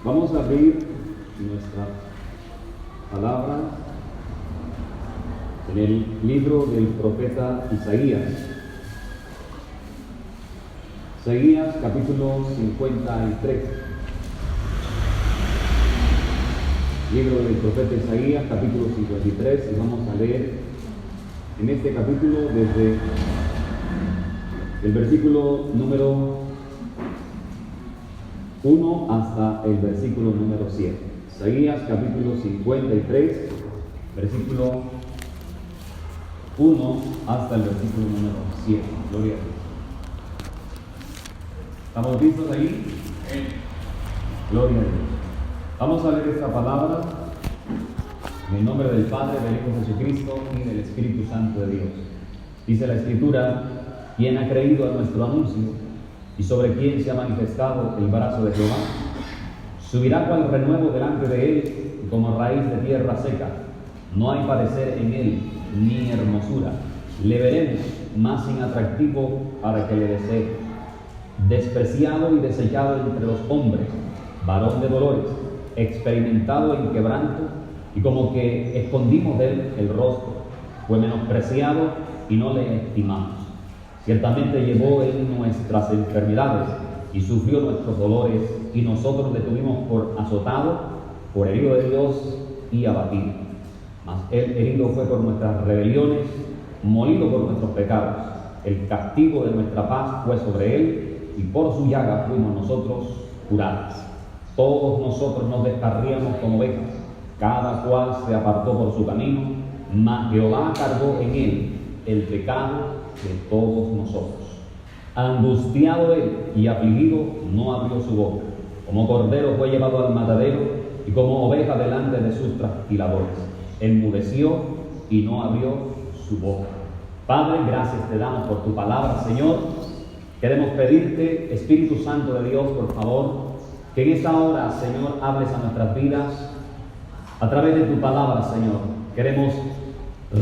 Vamos a abrir nuestra palabra en el libro del profeta Isaías. Isaías capítulo 53. Libro del profeta Isaías capítulo 53, y vamos a leer en este capítulo desde el versículo número 1 hasta el versículo número 7. Isaías capítulo 53, versículo 1 hasta el versículo número 7. Gloria a Dios. ¿Estamos listos ahí? Gloria a Dios. Vamos a leer esta palabra en el nombre del Padre, del Hijo Jesucristo y del Espíritu Santo de Dios. Dice la Escritura: ¿quién ha creído a nuestro anuncio? ¿Y sobre quién se ha manifestado el brazo de Jehová? Subirá cual renuevo delante de él, y como raíz de tierra seca. No hay parecer en él, ni hermosura. Le veremos, más sin atractivo para que le desee. Despreciado y desechado entre los hombres, varón de dolores, experimentado en quebranto, y como que escondimos de él el rostro. Fue menospreciado y no le estimamos. Ciertamente llevó él nuestras enfermedades y sufrió nuestros dolores, y nosotros le tuvimos por azotado, por herido de Dios y abatido. Mas él herido fue por nuestras rebeliones, molido por nuestros pecados. El castigo de nuestra paz fue sobre él, y por su llaga fuimos nosotros curados. Todos nosotros nos descarriamos como ovejas, cada cual se apartó por su camino, mas Jehová cargó en él el pecado de todos nosotros. Angustiado él y afligido, no abrió su boca. Como cordero fue llevado al matadero, y como oveja delante de sus trasquiladores. Enmudeció y no abrió su boca. Padre, gracias te damos por tu palabra, Señor. Queremos pedirte, Espíritu Santo de Dios, por favor, que en esta hora, Señor, hables a nuestras vidas a través de tu palabra, Señor. Queremos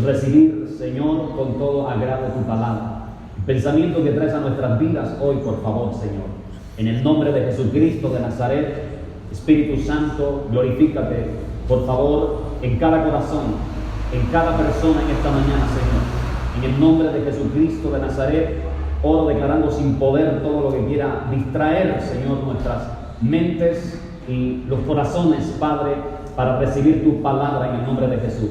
recibir, Señor, con todo agrado tu palabra. El pensamiento que traes a nuestras vidas hoy, por favor, Señor. En el nombre de Jesucristo de Nazaret, Espíritu Santo, glorifícate, por favor, en cada corazón, en cada persona en esta mañana, Señor. En el nombre de Jesucristo de Nazaret, oro declarando sin poder todo lo que quiera distraer, Señor, nuestras mentes y los corazones, Padre, para recibir tu palabra en el nombre de Jesús.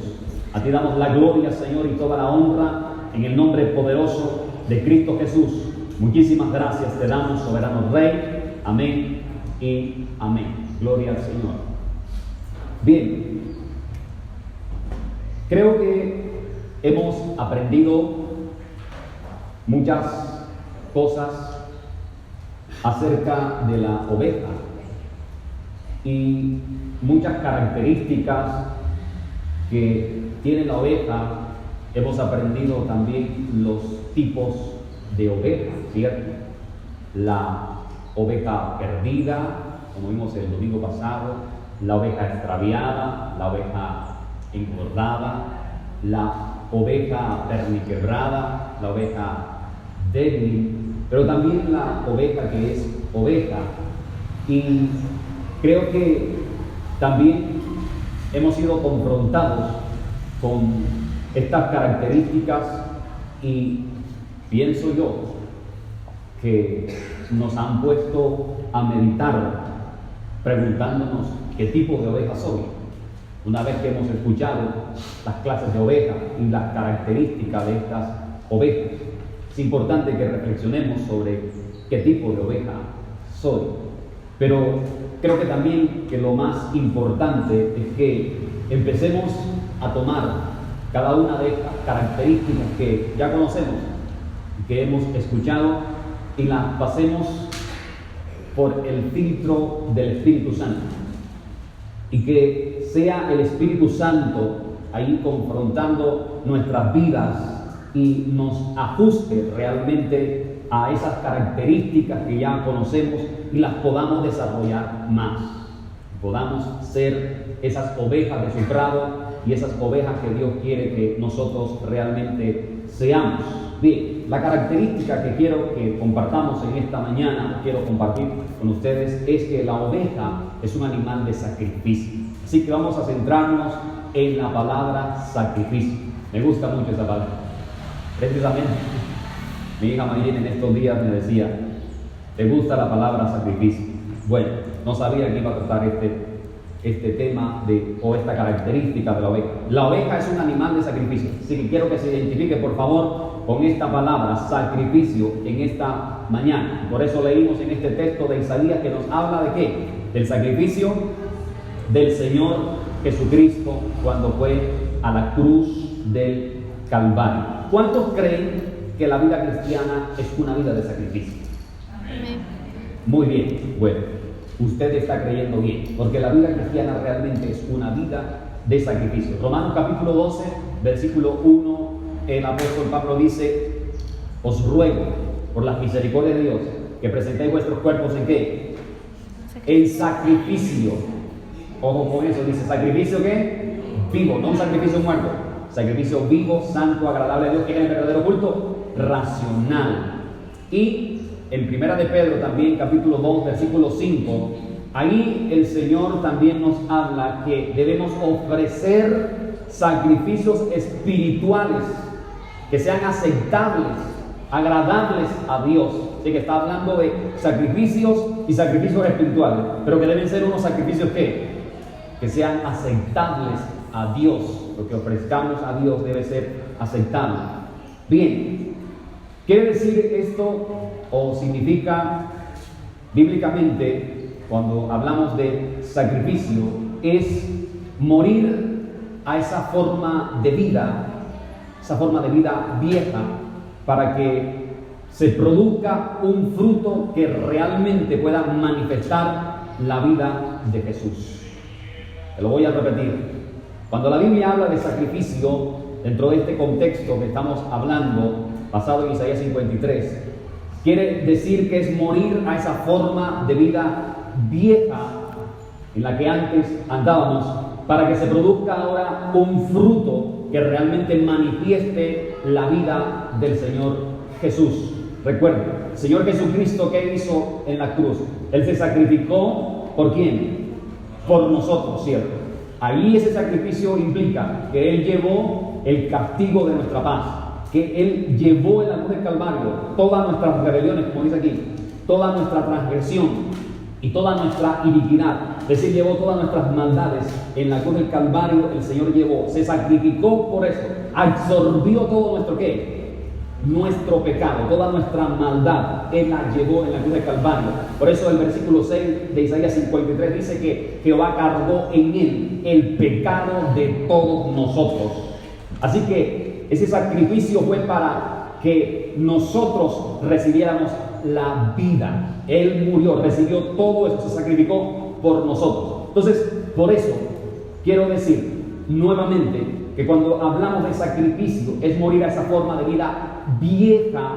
A ti damos la gloria, Señor, y toda la honra en el nombre poderoso de Cristo Jesús. Muchísimas gracias te damos, soberano Rey. Amén y amén. Gloria al Señor. Bien, creo que hemos aprendido muchas cosas acerca de la oveja y muchas características que tiene la oveja. Hemos aprendido también los tipos de oveja, ¿cierto? La oveja perdida, como vimos el domingo pasado, la oveja extraviada, la oveja engordada, la oveja perniquebrada, la oveja débil, pero también la oveja que es oveja. Y creo que también hemos sido confrontados con estas características, y pienso yo que nos han puesto a meditar preguntándonos qué tipo de oveja soy. Una vez que hemos escuchado las clases de oveja y las características de estas ovejas, es importante que reflexionemos sobre qué tipo de oveja soy. Pero creo que también que lo más importante es que empecemos a tomar cada una de estas características que ya conocemos, que hemos escuchado, y las pasemos por el filtro del Espíritu Santo, y que sea el Espíritu Santo ahí confrontando nuestras vidas y nos ajuste realmente a esas características que ya conocemos, y las podamos desarrollar más, podamos ser esas ovejas de su prado y esas ovejas que Dios quiere que nosotros realmente seamos. Bien, la característica que quiero que compartamos en esta mañana, quiero compartir con ustedes es que la oveja es un animal de sacrificio. Así que vamos a centrarnos en la palabra sacrificio. Me gusta mucho esa palabra. Precisamente, mi hija Maylene en estos días me decía, ¿te gusta la palabra sacrificio? Bueno, no sabía que iba a tratar este tema o esta característica de la oveja. La oveja es un animal de sacrificio. Así que quiero que se identifique, por favor, con esta palabra sacrificio en esta mañana. Por eso leímos en este texto de Isaías que nos habla de ¿qué? Del sacrificio del Señor Jesucristo cuando fue a la cruz del Calvario. ¿Cuántos creen que la vida cristiana es una vida de sacrificio? Amén. Muy bien, bueno, usted está creyendo bien, porque la vida cristiana realmente es una vida de sacrificio. Romanos capítulo 12, versículo 1, el apóstol Pablo dice: os ruego, por las misericordias de Dios, que presentéis vuestros cuerpos ¿en qué? En sacrificio. Ojo con eso, dice sacrificio ¿qué? Vivo, no un sacrificio muerto. Sacrificio vivo, santo, agradable a Dios, que es el verdadero culto racional. Y en Primera de Pedro también, capítulo 2, versículo 5, ahí el Señor también nos habla que debemos ofrecer sacrificios espirituales que sean aceptables, agradables a Dios. Así que está hablando de sacrificios y sacrificios espirituales, pero que deben ser unos sacrificios que sean aceptables a Dios. Lo que ofrezcamos a Dios debe ser aceptable. Bien, quiere decir esto o significa bíblicamente, cuando hablamos de sacrificio, es morir a esa forma de vida vieja, para que se produzca un fruto que realmente pueda manifestar la vida de Jesús. Te lo voy a repetir. Cuando la Biblia habla de sacrificio, dentro de este contexto que estamos hablando, basado en Isaías 53, quiere decir que es morir a esa forma de vida vieja en la que antes andábamos, para que se produzca ahora un fruto que realmente manifieste la vida del Señor Jesús. Recuerden, el Señor Jesucristo, ¿qué hizo en la cruz? Él se sacrificó, ¿por quién? Por nosotros, ¿cierto? Ahí ese sacrificio implica que Él llevó el castigo de nuestra paz, que Él llevó en la cruz del Calvario todas nuestras rebeliones, como dice aquí, toda nuestra transgresión y toda nuestra iniquidad. Es decir, llevó todas nuestras maldades en la cruz del Calvario. El Señor llevó, se sacrificó por eso, absorbió todo nuestro ¿qué? Nuestro pecado, toda nuestra maldad, Él la llevó en la cruz del Calvario. Por eso el versículo 6 de Isaías 53 dice que Jehová cargó en Él el pecado de todos nosotros. Así que ese sacrificio fue para que nosotros recibiéramos la vida. Él murió, recibió todo eso, se sacrificó por nosotros. Entonces, por eso quiero decir nuevamente que cuando hablamos de sacrificio es morir a esa forma de vida vieja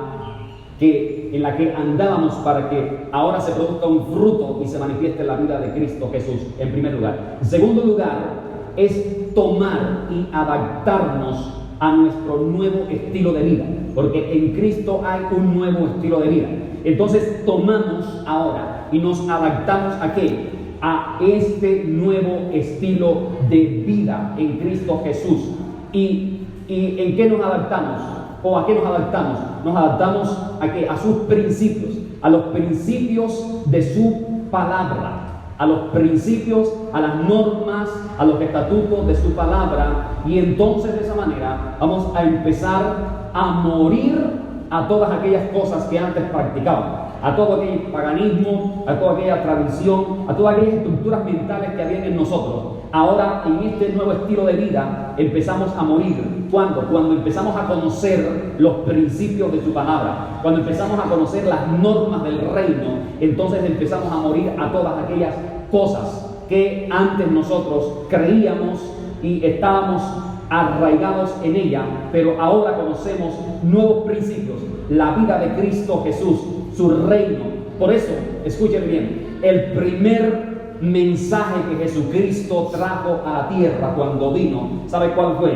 en la que andábamos, para que ahora se produzca un fruto y se manifieste la vida de Cristo Jesús, en primer lugar. En segundo lugar, es tomar y adaptarnos a nuestro nuevo estilo de vida, porque en Cristo hay un nuevo estilo de vida. Entonces tomamos ahora y nos adaptamos ¿a qué? A este nuevo estilo de vida en Cristo Jesús. ¿Y en qué nos adaptamos? ¿O a qué nos adaptamos? Nos adaptamos ¿a qué? A sus principios, a los principios de su palabra, a los principios, a las normas, a los estatutos de su palabra. Y entonces de esa manera vamos a empezar a morir a todas aquellas cosas que antes practicaban, a todo aquel paganismo, a toda aquella tradición, a todas aquellas estructuras mentales que habían en nosotros. Ahora, en este nuevo estilo de vida, empezamos a morir. ¿Cuándo? Cuando empezamos a conocer los principios de su palabra, cuando empezamos a conocer las normas del reino, entonces empezamos a morir a todas aquellas cosas que antes nosotros creíamos y estábamos arraigados en ella, pero ahora conocemos nuevos principios, la vida de Cristo Jesús, su reino. Por eso, escuchen bien, el primer mensaje que Jesucristo trajo a la tierra cuando vino, ¿sabe cuál fue?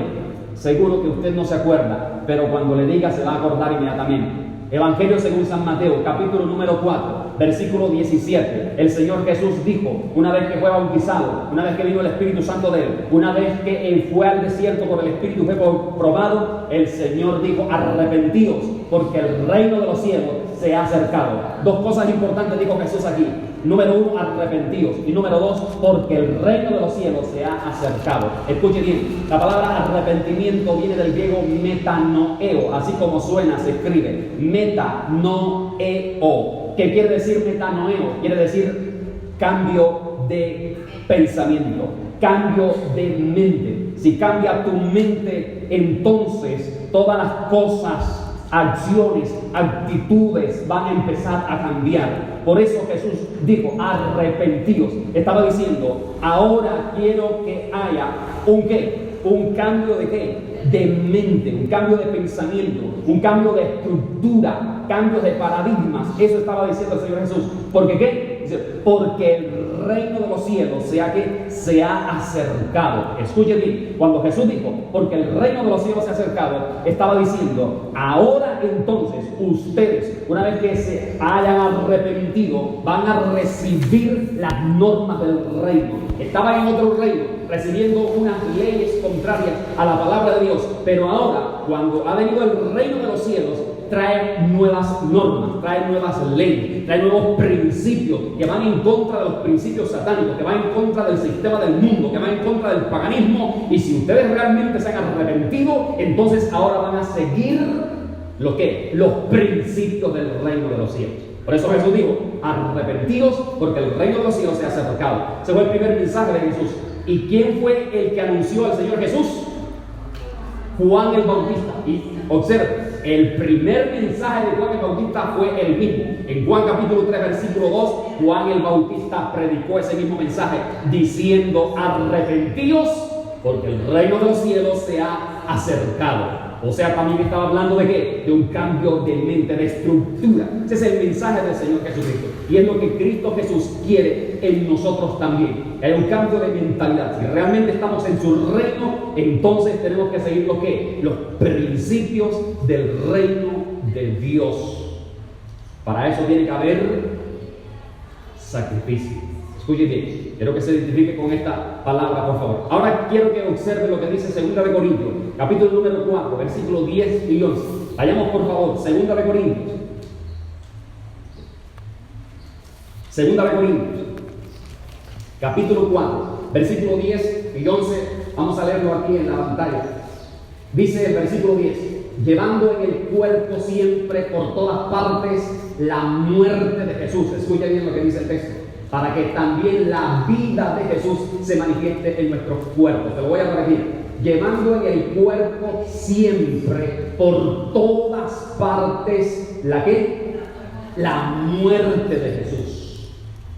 Seguro que usted no se acuerda, pero cuando le diga se va a acordar inmediatamente. Evangelio según San Mateo, capítulo número 4, versículo 17. El Señor Jesús dijo, una vez que fue bautizado, una vez que vino el Espíritu Santo de él, una vez que él fue al desierto por el Espíritu, fue probado, el Señor dijo, arrepentíos, porque el reino de los cielos se ha acercado. Dos cosas importantes dijo Jesús aquí. Número 1, arrepentíos. Y número 2, porque el reino de los cielos se ha acercado. Escuche bien, la palabra arrepentimiento viene del griego metanoeo, así como suena, se escribe metanoeo. ¿Qué quiere decir metanoeo? Quiere decir cambio de pensamiento, cambio de mente. Si cambia tu mente, entonces todas las cosas, acciones, actitudes van a empezar a cambiar. Por eso Jesús dijo, arrepentíos. Estaba diciendo, ahora quiero que haya un ¿qué? Un cambio de ¿qué? De mente, un cambio de pensamiento, un cambio de estructura, cambios de paradigmas. Eso estaba diciendo el Señor Jesús. ¿Por qué qué? Dice, porque el reino de los cielos se ha acercado. Escuchen bien, cuando Jesús dijo, porque el reino de los cielos se ha acercado, estaba diciendo, ahora entonces ustedes, una vez que se hayan arrepentido, van a recibir las normas del reino. Estaban en otro reino, recibiendo unas leyes contrarias a la palabra de Dios, pero ahora, cuando ha venido el reino de los cielos, trae nuevas normas, trae nuevas leyes, trae nuevos principios que van en contra de los principios satánicos, que van en contra del sistema del mundo, que van en contra del paganismo. Y si ustedes realmente se han arrepentido, entonces ahora van a seguir ¿lo qué? Los principios del reino de los cielos. Por eso Jesús dijo, arrepentidos porque el reino de los cielos se ha acercado. Ese fue el primer mensaje de Jesús. ¿Y quién fue el que anunció al Señor Jesús? Juan el Bautista. Y observe, el primer mensaje de Juan el Bautista fue el mismo. En Juan capítulo 3, versículo 2, Juan el Bautista predicó ese mismo mensaje diciendo, arrepentíos porque el reino de los cielos se ha acercado. O sea, también estaba hablando de ¿qué? De un cambio de mente, de estructura. Ese es el mensaje del Señor Jesucristo. Y es lo que Cristo Jesús quiere en nosotros también. Hay un cambio de mentalidad. Si realmente estamos en su reino, entonces tenemos que seguir ¿lo qué? Los principios del reino de Dios. Para eso tiene que haber sacrificio. Escuchen bien, quiero que se identifique con esta palabra, por favor. Ahora quiero que observe lo que dice 2 de Corintios, capítulo número 4, versículos 10 y 11. Vayamos, por favor, 2 de Corintios. 2 de Corintios, capítulo 4, versículo 10 y 11. Vamos a leerlo aquí en la pantalla. Dice el versículo 10. Llevando en el cuerpo siempre por todas partes la muerte de Jesús. Escucha bien lo que dice el texto. Para que también la vida de Jesús se manifieste en nuestros cuerpos. Te lo voy a repetir. Llevando en el cuerpo siempre, por todas partes, ¿la qué? La muerte de Jesús.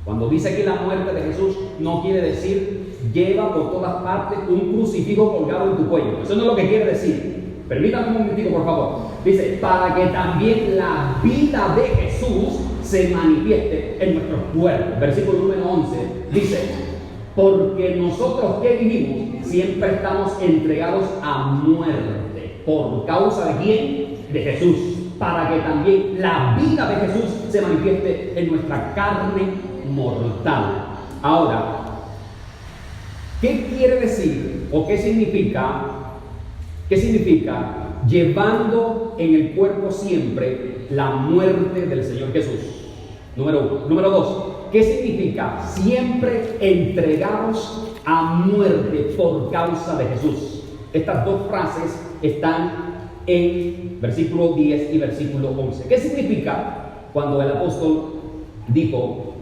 Cuando dice aquí la muerte de Jesús, no quiere decir lleva por todas partes un crucifijo colgado en tu cuello. Eso no es lo que quiere decir. Permítanme un momentito, por favor. Dice, para que también la vida de Jesús se manifieste en nuestros cuerpos. Versículo número 11 dice, porque nosotros que vivimos siempre estamos entregados a muerte. ¿Por causa de quién? De Jesús. Para que también la vida de Jesús se manifieste en nuestra carne mortal. Ahora, ¿qué quiere decir o qué significa llevando en el cuerpo siempre la muerte del Señor Jesús? Número 1. Número 2. ¿Qué significa? Siempre entregados a muerte por causa de Jesús. Estas dos frases están en versículo 10 y versículo 11. ¿Qué significa cuando el apóstol dijo,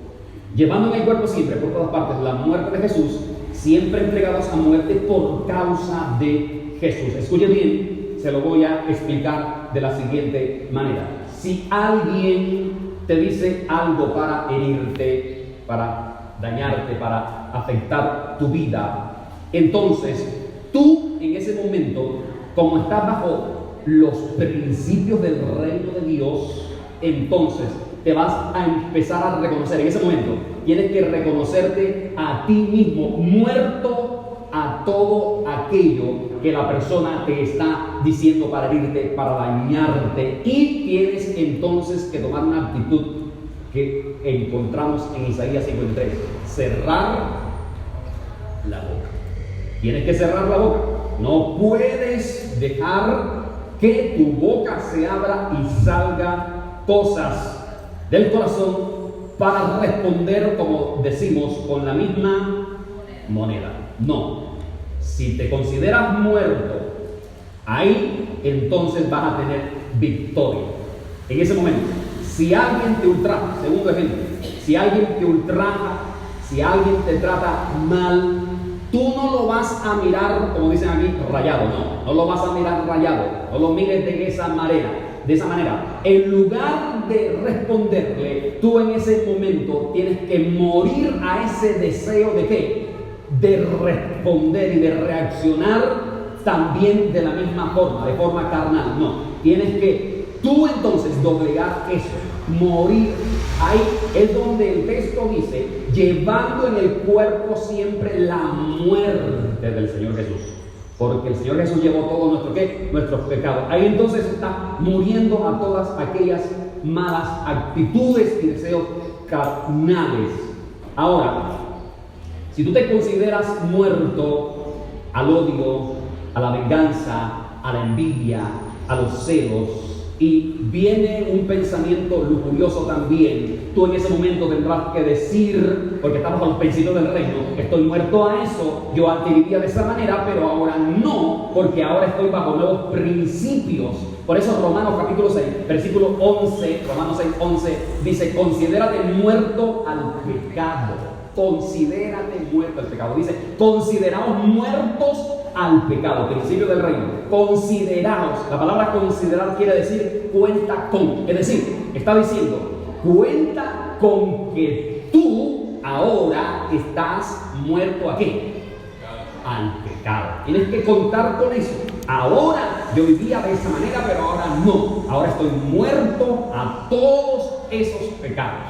llevando en el cuerpo siempre por todas partes la muerte de Jesús, siempre entregados a muerte por causa de Jesús? Escuche bien, se lo voy a explicar de la siguiente manera. Si alguien te dice algo para herirte, para dañarte, para afectar tu vida, entonces tú en ese momento, como estás bajo los principios del reino de Dios, entonces te vas a empezar a reconocer. En ese momento tienes que reconocerte a ti mismo muerto a todo aquello que la persona te está diciendo para herirte, para dañarte, y tienes entonces que tomar una actitud que encontramos en Isaías 53. Cerrar la boca. Tienes que cerrar la boca. No puedes dejar que tu boca se abra y salga cosas del corazón para responder, como decimos, con la misma moneda. No. Si te consideras muerto, ahí entonces vas a tener victoria. En ese momento, si alguien te ultraja, segundo ejemplo, si alguien te ultraja, si alguien te trata mal, tú no lo vas a mirar, como dicen aquí, rayado. No lo vas a mirar rayado. No lo mires de esa manera. En lugar de responderle, tú en ese momento tienes que morir a ese deseo de ¿qué? De responder y de reaccionar también de la misma forma, de forma carnal. No, tienes que tú entonces doblegar eso, morir. Ahí es donde el texto dice, llevando en el cuerpo siempre la muerte del Señor Jesús. Porque el Señor Jesús llevó todo nuestros pecados. Ahí entonces está muriendo a todas aquellas malas actitudes y deseos carnales. Ahora, si tú te consideras muerto al odio, a la venganza, a la envidia, a los celos, y viene un pensamiento lujurioso también, tú en ese momento tendrás que decir, porque estamos a los principios del reino, estoy muerto a eso, yo antes vivía de esa manera, pero ahora no, porque ahora estoy bajo nuevos principios. Por eso Romanos capítulo 6, versículo 11, Romanos 6, 11, dice, considérate muerto al pecado. Considérate muerto al pecado. Dice, consideraos muertos al pecado. Principio del reino. Consideraos. La palabra considerar quiere decir cuenta con. Es decir, está diciendo, cuenta con que tú ahora estás muerto ¿a qué? Al pecado. Tienes que contar con eso. Ahora yo vivía de esa manera, pero ahora no. Ahora estoy muerto a todos esos pecados.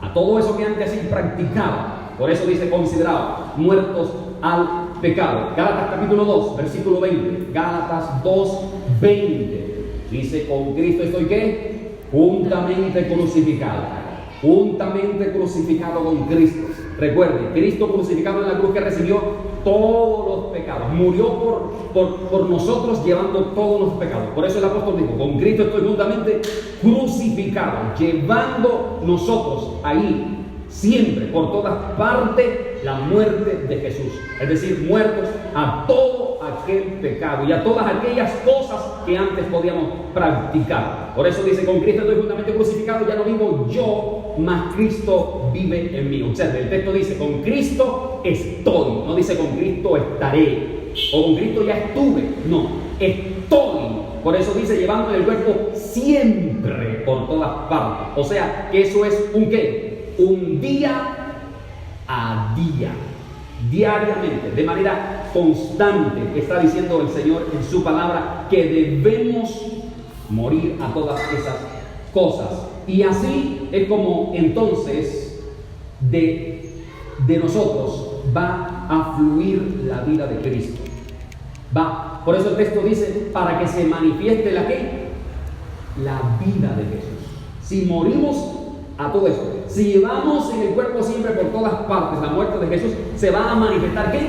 A todo eso que antes sí practicaba. Por eso dice considerados muertos al pecado. Gálatas capítulo 2, versículo 20. Gálatas 2, 20. Dice, con Cristo estoy ¿qué? Juntamente crucificado. Juntamente crucificado con Cristo. Recuerde, Cristo crucificado en la cruz que recibió todos los pecados. Murió por nosotros llevando todos los pecados. Por eso el apóstol dijo, con Cristo estoy juntamente crucificado. Llevando nosotros ahí siempre, por todas partes, la muerte de Jesús. Es decir, muertos a todo aquel pecado y a todas aquellas cosas que antes podíamos practicar. Por eso dice, con Cristo estoy juntamente crucificado, ya no vivo yo, mas Cristo vive en mí. O sea, el texto dice, con Cristo estoy. No dice, con Cristo estaré. O con Cristo ya estuve. No, estoy. Por eso dice, llevando en el cuerpo siempre, por todas partes. O sea, que eso es un ¿qué? Un día a día, diariamente, de manera constante, está diciendo el Señor en su palabra que debemos morir a todas esas cosas. Y así es como entonces de nosotros va a fluir la vida de Cristo. Por eso el texto dice, para que se manifieste la ¿qué? La vida de Jesús. Si morimos a todo esto, si llevamos en el cuerpo siempre por todas partes la muerte de Jesús, se va a manifestar ¿qué?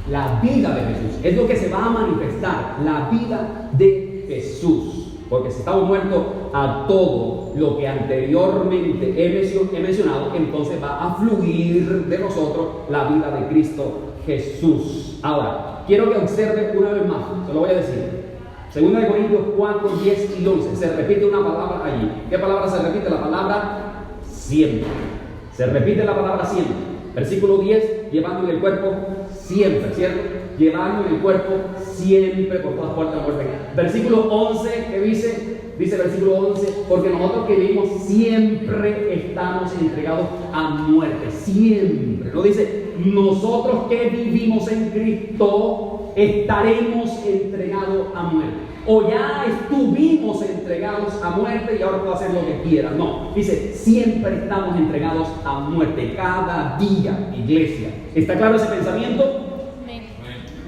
La vida de Jesús. Es lo que se va a manifestar, la vida de Jesús. Porque si estamos muertos a todo lo que anteriormente he mencionado, entonces va a fluir de nosotros la vida de Cristo Jesús. Ahora, quiero que observe una vez más, se lo voy a decir. 2 Corintios 4, 10 y 11. Se repite una palabra allí. ¿Qué palabra se repite? La palabra siempre. Se repite la palabra siempre. Versículo 10, llevando en el cuerpo siempre, ¿cierto? Llevando en el cuerpo siempre por todas partes la muerte. Versículo 11, ¿qué dice? Dice versículo 11, porque nosotros que vivimos siempre estamos entregados a muerte. Siempre. No dice, nosotros que vivimos en Cristo estaremos entregados a muerte. O ya estuvimos entregados a muerte y ahora puedo hacer lo que quiera. No, dice, siempre estamos entregados a muerte. Cada día, iglesia. ¿Está claro ese pensamiento? Amén.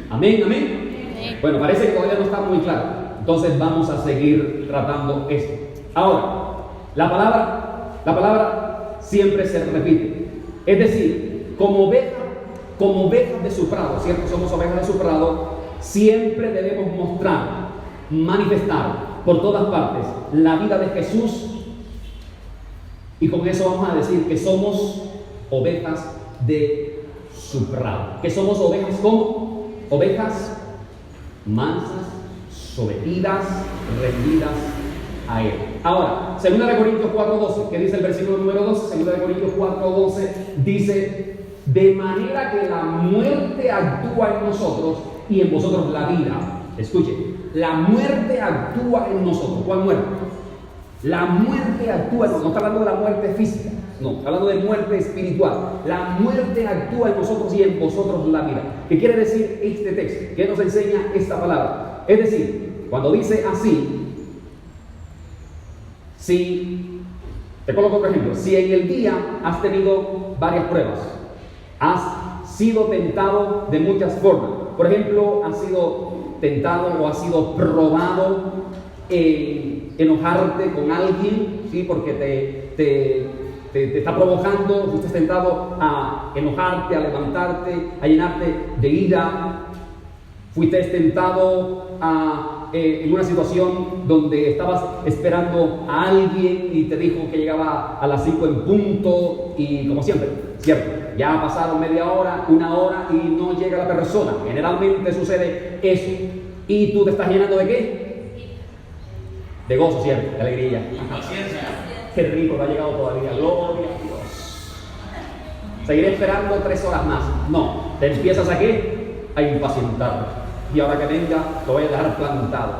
Amén, amén. Bueno, parece que todavía no está muy claro. Entonces vamos a seguir tratando esto. Ahora, la palabra siempre se repite. Es decir, como ovejas de su prado, ¿cierto? Somos ovejas de su prado, siempre debemos mostrar, manifestar por todas partes la vida de Jesús, y con eso vamos a decir que somos ovejas de su prado. Que somos ovejas como ovejas mansas, sometidas, rendidas a Él. Ahora, 2 Corintios 4:12, ¿qué dice el versículo número 12? 2 Corintios 4:12 dice: de manera que la muerte actúa en nosotros y en vosotros la vida. Escuchen, la muerte actúa en nosotros. ¿Cuál muerte? La muerte actúa, no está hablando de la muerte física, no, está hablando de muerte espiritual. La muerte actúa en nosotros y en vosotros la vida. ¿Qué quiere decir este texto? ¿Qué nos enseña esta palabra? Es decir, cuando dice así, si, te coloco otro ejemplo, si en el día has tenido varias pruebas, has sido tentado de muchas formas, por ejemplo, has sido tentado o has sido probado enojarte con alguien, ¿sí? Porque te está provocando, fuiste tentado a enojarte, a levantarte, a llenarte de ira, fuiste tentado en una situación donde estabas esperando a alguien y te dijo que llegaba a las 5 en punto y como siempre, ¿cierto? Ya pasaron media hora, una hora y no llega la persona. Generalmente sucede eso. ¿Y tú te estás llenando de qué? De gozo, ¿cierto? De alegría. Impaciencia. Qué rico, no ha llegado todavía. Gloria a Dios. Seguiré esperando 3 horas más. No, te empiezas a qué? A impacientar. Y ahora que venga, lo voy a dejar plantado.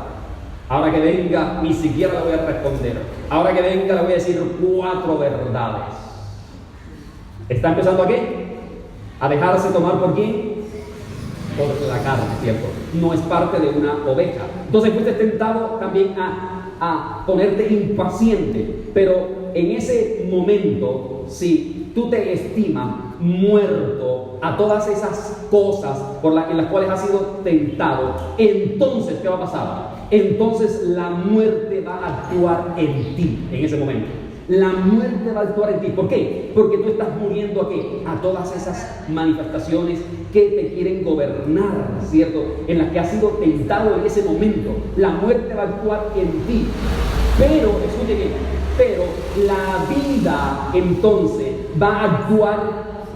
Ahora que venga, ni siquiera le voy a responder. Ahora que venga, le voy a decir 4 verdades. ¿Está empezando a qué? A dejarse tomar por quién? Por la carne, ¿cierto? No es parte de una oveja. Entonces fuiste tentado también a ponerte impaciente, pero en ese momento, si tú te estimas muerto a todas esas cosas en las cuales has sido tentado, entonces, ¿qué va a pasar? Entonces la muerte va a actuar en ti en ese momento. La muerte va a actuar en ti. ¿Por qué? Porque tú estás muriendo ¿a qué? A todas esas manifestaciones que te quieren gobernar, ¿cierto? En las que has sido tentado en ese momento. La muerte va a actuar en ti. Pero, escuche bien, pero la vida entonces va a actuar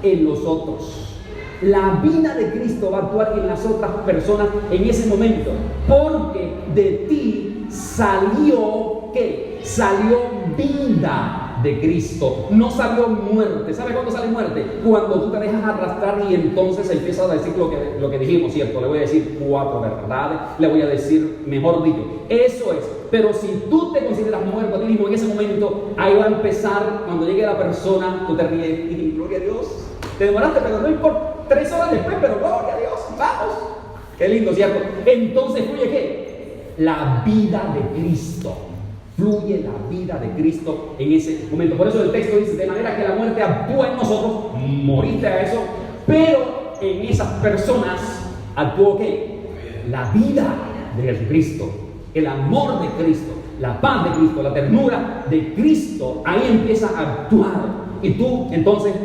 en los otros. La vida de Cristo va a actuar en las otras personas en ese momento. Porque de ti salió, ¿qué? Salió vida de Cristo, no salió muerte. ¿Sabe cuándo sale muerte? Cuando tú te dejas arrastrar y entonces empiezas a decir lo que dijimos, ¿cierto? Le voy a decir 4 verdades, le voy a decir, mejor dicho, eso es. Pero si tú te consideras muerto a ti mismo en ese momento, ahí va a empezar, cuando llegue la persona, tú te ríes y gloria a Dios, te demoraste, pero no importa, 3 horas después, pero gloria a Dios, vamos. Qué lindo, ¿cierto? Entonces fluye ¿qué? La vida de Cristo. Fluye la vida de Cristo en ese momento. Por eso el texto dice, de manera que la muerte actúa en nosotros, moriste a eso, pero en esas personas actuó ¿qué? La vida de Jesucristo, el amor de Cristo, la paz de Cristo, la ternura de Cristo, ahí empieza a actuar. Y tú entonces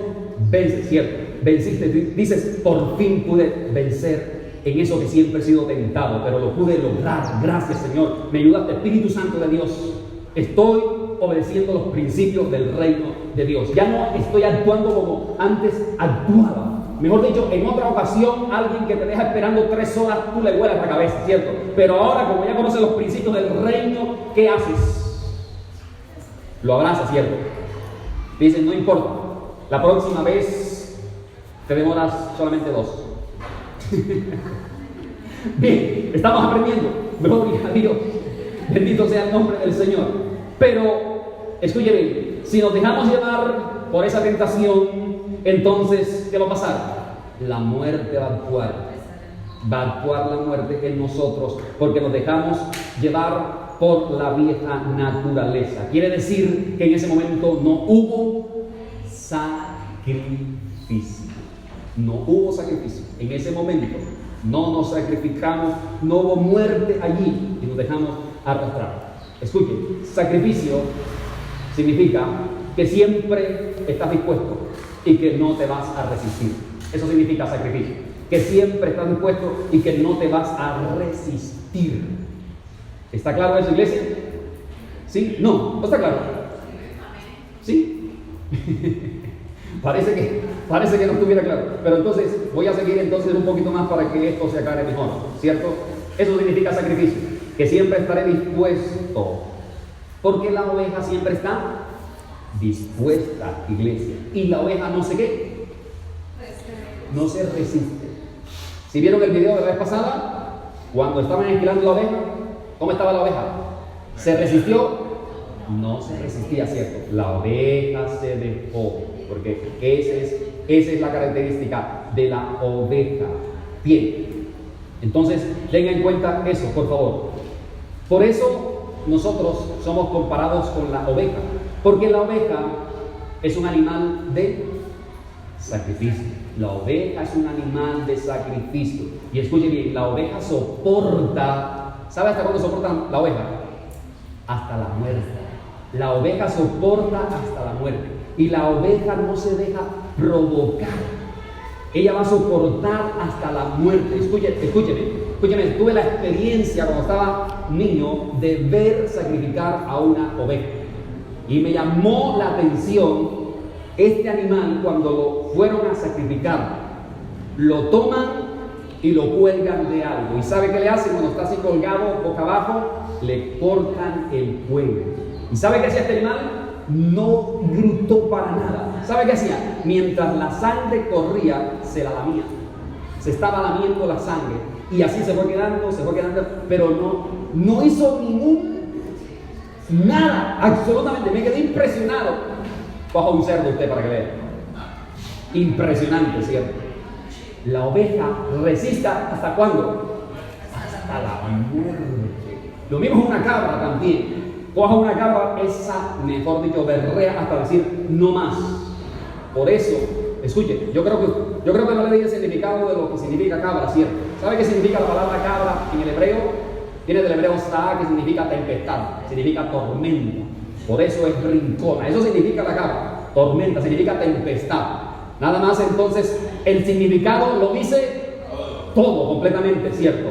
vences, ¿cierto? Venciste, dices, por fin pude vencer en eso que siempre he sido tentado, pero lo pude lograr. Gracias, Señor. Me ayudaste, Espíritu Santo de Dios. Estoy obedeciendo los principios del reino de Dios. Ya no estoy actuando como antes actuaba. Mejor dicho, en otra ocasión, alguien que te deja esperando 3 horas, tú le vuelas la cabeza, ¿cierto? Pero ahora, como ya conoces los principios del reino, ¿qué haces? Lo abrazas, ¿cierto? Dicen, no importa. La próxima vez te demoras solamente 2. Bien, estamos aprendiendo. Gloria a Dios. Bendito sea el nombre del Señor. Pero, escuche bien, si nos dejamos llevar por esa tentación, entonces, ¿qué va a pasar? La muerte va a actuar. Va a actuar la muerte en nosotros, porque nos dejamos llevar por la vieja naturaleza. Quiere decir que en ese momento no hubo sacrificio. No hubo sacrificio. En ese momento no nos sacrificamos, no hubo muerte allí y nos dejamos arrastrar. Escuchen, sacrificio significa que siempre estás dispuesto y que no te vas a resistir. Eso significa sacrificio. Que siempre estás dispuesto y que no te vas a resistir. ¿Está claro eso, iglesia? ¿Sí? ¿No? ¿No está claro? ¿Sí? Parece que no estuviera claro. Pero entonces voy a seguir entonces un poquito más para que esto se aclare mejor, ¿cierto? Eso significa sacrificio, que siempre estaré dispuesto, porque la oveja siempre está dispuesta, iglesia. Y la oveja no sé qué, no se resiste. Si vieron el video de la vez pasada, cuando estaban esquilando la oveja, ¿cómo estaba la oveja? ¿Se resistió? No se resistía, ¿cierto? La oveja se dejó, porque esa es la característica de la oveja. Bien, entonces tenga en cuenta eso, por favor. Por eso nosotros somos comparados con la oveja, porque la oveja es un animal de sacrificio. La oveja es un animal de sacrificio. Y escuche bien, la oveja soporta. ¿Sabe hasta cuándo soporta la oveja? Hasta la muerte. La oveja soporta hasta la muerte. Y la oveja no se deja provocar. Ella va a soportar hasta la muerte. Escúcheme. Tuve la experiencia cuando estaba niño de ver sacrificar a una oveja. Y me llamó la atención este animal cuando lo fueron a sacrificar. Lo toman y lo cuelgan de algo. ¿Y sabe qué le hacen cuando está así colgado boca abajo? Le cortan el cuello. ¿Y sabe qué hacía este animal? No gritó para nada. ¿Sabe qué hacía? Mientras la sangre corría, se la lamía. Se estaba lamiendo la sangre. Y así se fue quedando, pero no hizo nada, absolutamente. Me quedé impresionado. Coja un cerdo usted para que vea. Impresionante, ¿cierto? La oveja resista ¿hasta cuándo? Hasta la muerte. Lo mismo es una cabra también. Coja una cabra, esa, mejor dicho, berrea hasta decir no más. Por eso, escuche, yo creo que no le di el significado de lo que significa cabra, ¿cierto? ¿Sabe qué significa la palabra cabra en el hebreo? Viene del hebreo sa, que significa tempestad, significa tormenta. Por eso es rincona. Eso significa la cabra. Tormenta, significa tempestad. Nada más entonces, el significado lo dice todo, completamente, ¿cierto?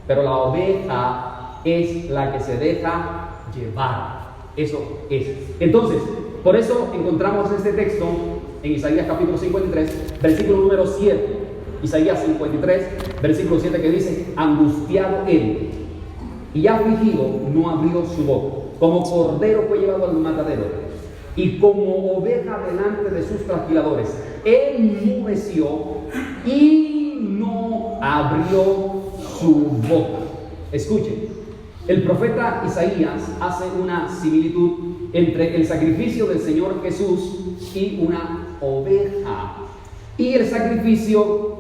Pero la oveja es la que se deja llevar. Eso es. Entonces, por eso encontramos este texto en Isaías capítulo 53, versículo número 7. Isaías 53, versículo 7, que dice: angustiado él y afligido no abrió su boca, como cordero fue llevado al matadero, y como oveja delante de sus trasquiladores, enmudeció y no abrió su boca. Escuchen, el profeta Isaías hace una similitud entre el sacrificio del Señor Jesús y una oveja. Y el sacrificio,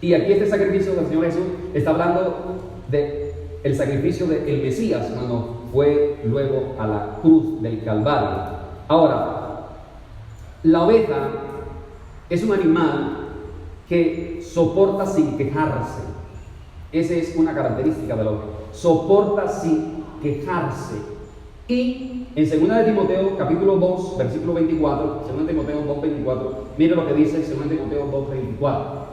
y aquí este sacrificio del Señor Jesús está hablando de el sacrificio del Mesías cuando fue luego a la cruz del Calvario. Ahora, la oveja es un animal que soporta sin quejarse. Esa es una característica de la oveja. Soporta sin quejarse. Y en 2 de Timoteo, capítulo 2, versículo 24, 2 de Timoteo 2, 24, mire lo que dice 2 de Timoteo 2, 24.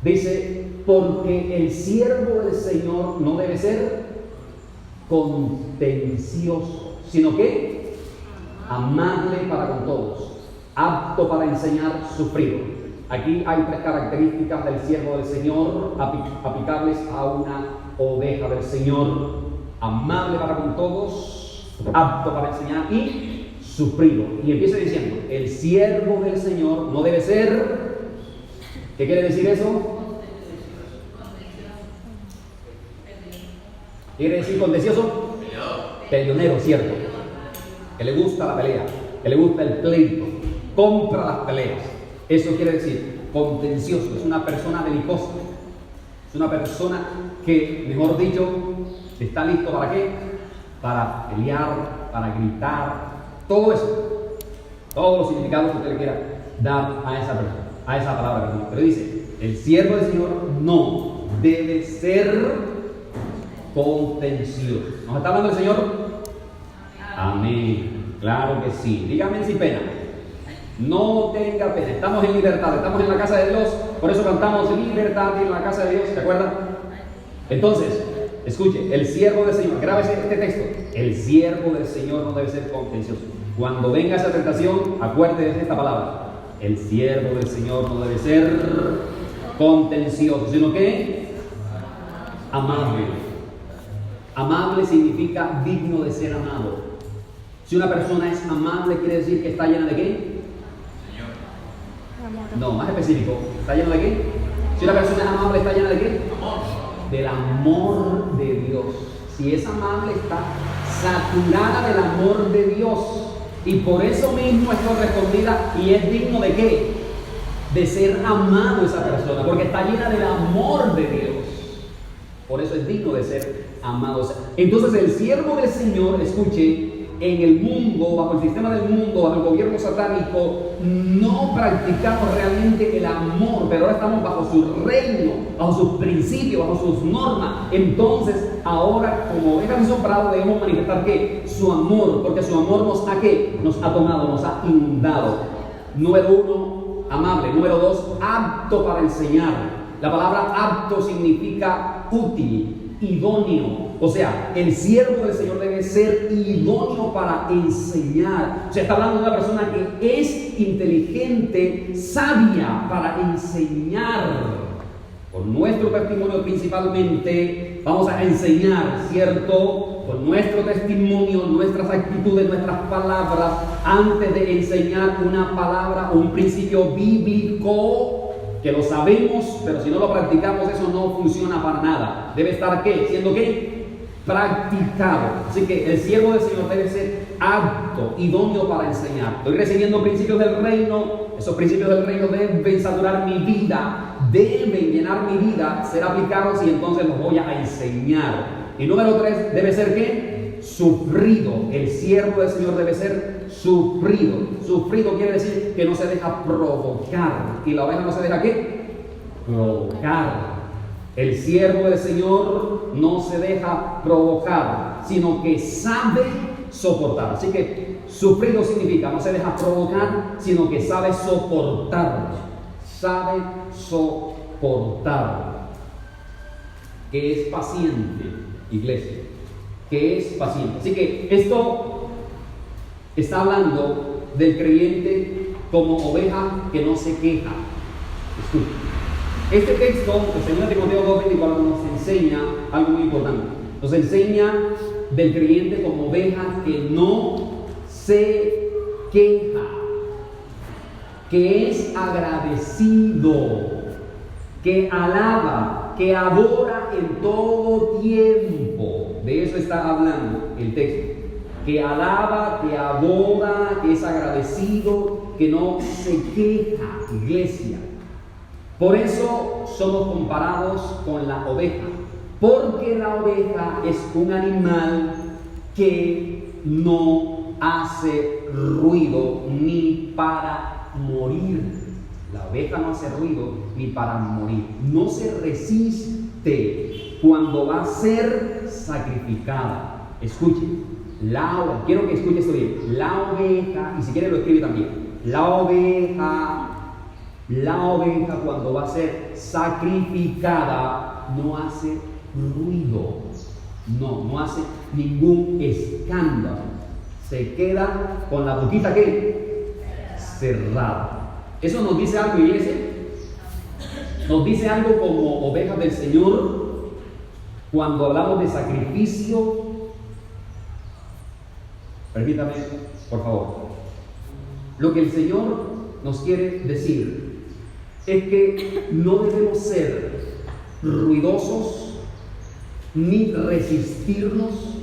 Dice: porque el siervo del Señor no debe ser contencioso, sino que amable para con todos, apto para enseñar, sufrido. Aquí hay tres características del siervo del Señor aplicables a una oveja del Señor: amable para con todos, apto para enseñar y sufrido. Y empieza diciendo: el siervo del Señor no debe ser. ¿Qué quiere decir eso? ¿Quiere decir contencioso? Peleonero, ¿cierto? Que le gusta la pelea, que le gusta el pleito, compra las peleas. Eso quiere decir contencioso. Es una persona belicosa. Es una persona que, mejor dicho, está listo ¿para qué? Para pelear, para gritar, todo eso. Todos los significados que usted le quiera dar a esa persona, a esa palabra. Pero dice: el siervo del Señor no debe ser contencioso. ¿Nos está hablando el Señor? Amén. Claro que sí. Dígame sin pena. No tenga pena. Estamos en libertad, estamos en la casa de Dios. Por eso cantamos libertad en la casa de Dios. ¿Se acuerdan? Entonces, escuche, el siervo del Señor, grábese este texto. El siervo del Señor no debe ser contencioso. Cuando venga esa tentación, acuérdese de esta palabra. El siervo del Señor no debe ser contencioso, sino que amable. Amable significa digno de ser amado. Si una persona es amable, quiere decir que está llena de ¿qué? No, más específico. ¿Está llena de qué? Si una persona es amable, ¿está llena de qué? Del amor de Dios. Si es amable, está saturada del amor de Dios. Y por eso mismo es correspondida y es digno de ¿qué? De ser amado esa persona, porque está llena del amor de Dios. Por eso es digno de ser amado. Entonces el siervo del Señor, escuche, en el mundo, bajo el sistema del mundo, bajo el gobierno satánico, no practicamos realmente el amor, pero ahora estamos bajo su reino, bajo sus principios, bajo sus normas. Entonces, ahora, como ovejas ensombradas, debemos manifestar ¿qué? Su amor, porque su amor nos ha ¿qué? Nos ha tomado, nos ha inundado. Número 1, amable. Número 2, apto para enseñar. La palabra apto significa útil, idóneo. O sea, el siervo del Señor debe ser idóneo para enseñar. O sea, está hablando de una persona que es inteligente, sabia para enseñar. Por nuestro testimonio principalmente vamos a enseñar, ¿cierto? Con nuestro testimonio, nuestras actitudes, nuestras palabras, antes de enseñar una palabra o un principio bíblico, que lo sabemos, pero si no lo practicamos, eso no funciona para nada. Debe estar ¿qué? ¿Siendo qué? Practicado. Así que el siervo del Señor debe ser apto, idóneo para enseñar. Estoy recibiendo principios del reino. Esos principios del reino deben saturar mi vida, deben llenar mi vida, ser aplicados y entonces los voy a enseñar. Y número 3, debe ser ¿qué? Sufrido. El siervo del Señor debe ser sufrido. Sufrido quiere decir que no se deja provocar. ¿Y la oveja no se deja qué? Provocar. El siervo del Señor no se deja provocar, sino que sabe soportar. Así que sufrido significa no se deja provocar, sino que sabe soportar. Sabe soportar. Que es paciente, iglesia. Que es paciente. Así que esto está hablando del creyente como oveja que no se queja. Escucha. Este texto, el 2 Timoteo 2:24, nos enseña algo muy importante. Nos enseña del creyente como oveja que no se queja, que es agradecido, que alaba, que adora en todo tiempo. De eso está hablando el texto. Que alaba, que adora, que es agradecido, que no se queja, iglesia. Por eso somos comparados con la oveja, porque la oveja es un animal que no hace ruido ni para morir. La oveja no hace ruido ni para morir. No se resiste cuando va a ser sacrificada. Escuche, quiero que escuche esto bien. La oveja, y si quiere lo escribe también. La oveja cuando va a ser sacrificada no hace ruido, no hace ningún escándalo, se queda con la boquita ¿qué? Cerrada. Eso nos dice algo, iglesia. Nos dice algo como ovejas del Señor cuando hablamos de sacrificio. Permítame, por favor. Lo que el Señor nos quiere decir es que no debemos ser ruidosos, ni resistirnos,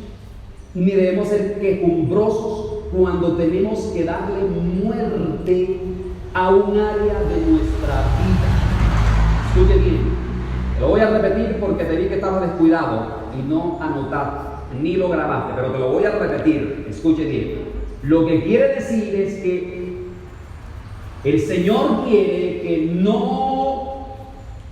ni debemos ser quejumbrosos cuando tenemos que darle muerte a un área de nuestra vida. Escuche bien, lo voy a repetir porque te vi que estabas descuidado y no anotaste, ni lo grabaste, pero te lo voy a repetir. Escuche bien. Lo que quiere decir es que el Señor quiere que no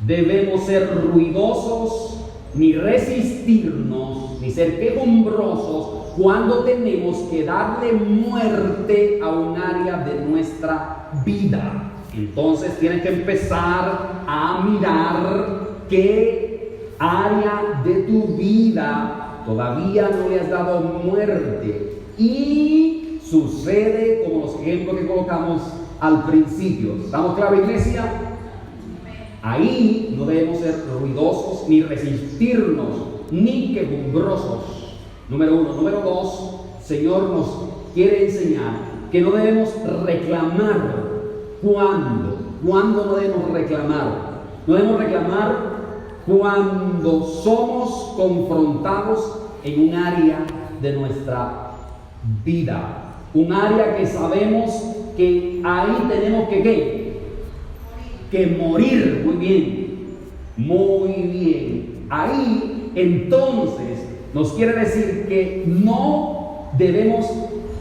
debemos ser ruidosos ni resistirnos, ni ser quejumbrosos cuando tenemos que darle muerte a un área de nuestra vida. Entonces tienes que empezar a mirar qué área de tu vida todavía no le has dado muerte. Y sucede como los ejemplos que colocamos al principio. ¿Estamos claros, iglesia? Ahí no debemos ser ruidosos, ni resistirnos, ni quejumbrosos. Número 1. Número 2, Señor nos quiere enseñar que no debemos reclamar. ¿Cuándo no debemos reclamar? No debemos reclamar cuando somos confrontados en un área de nuestra vida. Un área que sabemos que ahí tenemos que morir. Muy bien, muy bien. Ahí entonces nos quiere decir que no debemos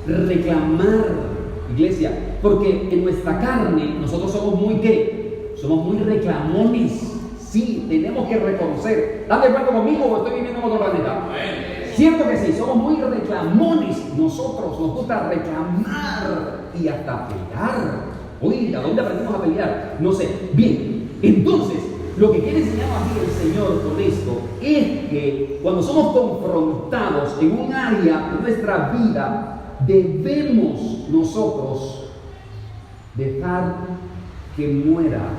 reclamar, iglesia, porque en nuestra carne nosotros somos somos muy reclamones. Sí, tenemos que reconocer. ¿Están de acuerdo conmigo o estoy viviendo en otro planeta? Cierto que sí, somos muy reclamones. Nosotros nos gusta reclamar y hasta pelear. Uy, ¿a dónde aprendimos a pelear? No sé. Bien, entonces, lo que quiere enseñar aquí el Señor con esto es que cuando somos confrontados en un área de nuestra vida, debemos nosotros dejar que muera,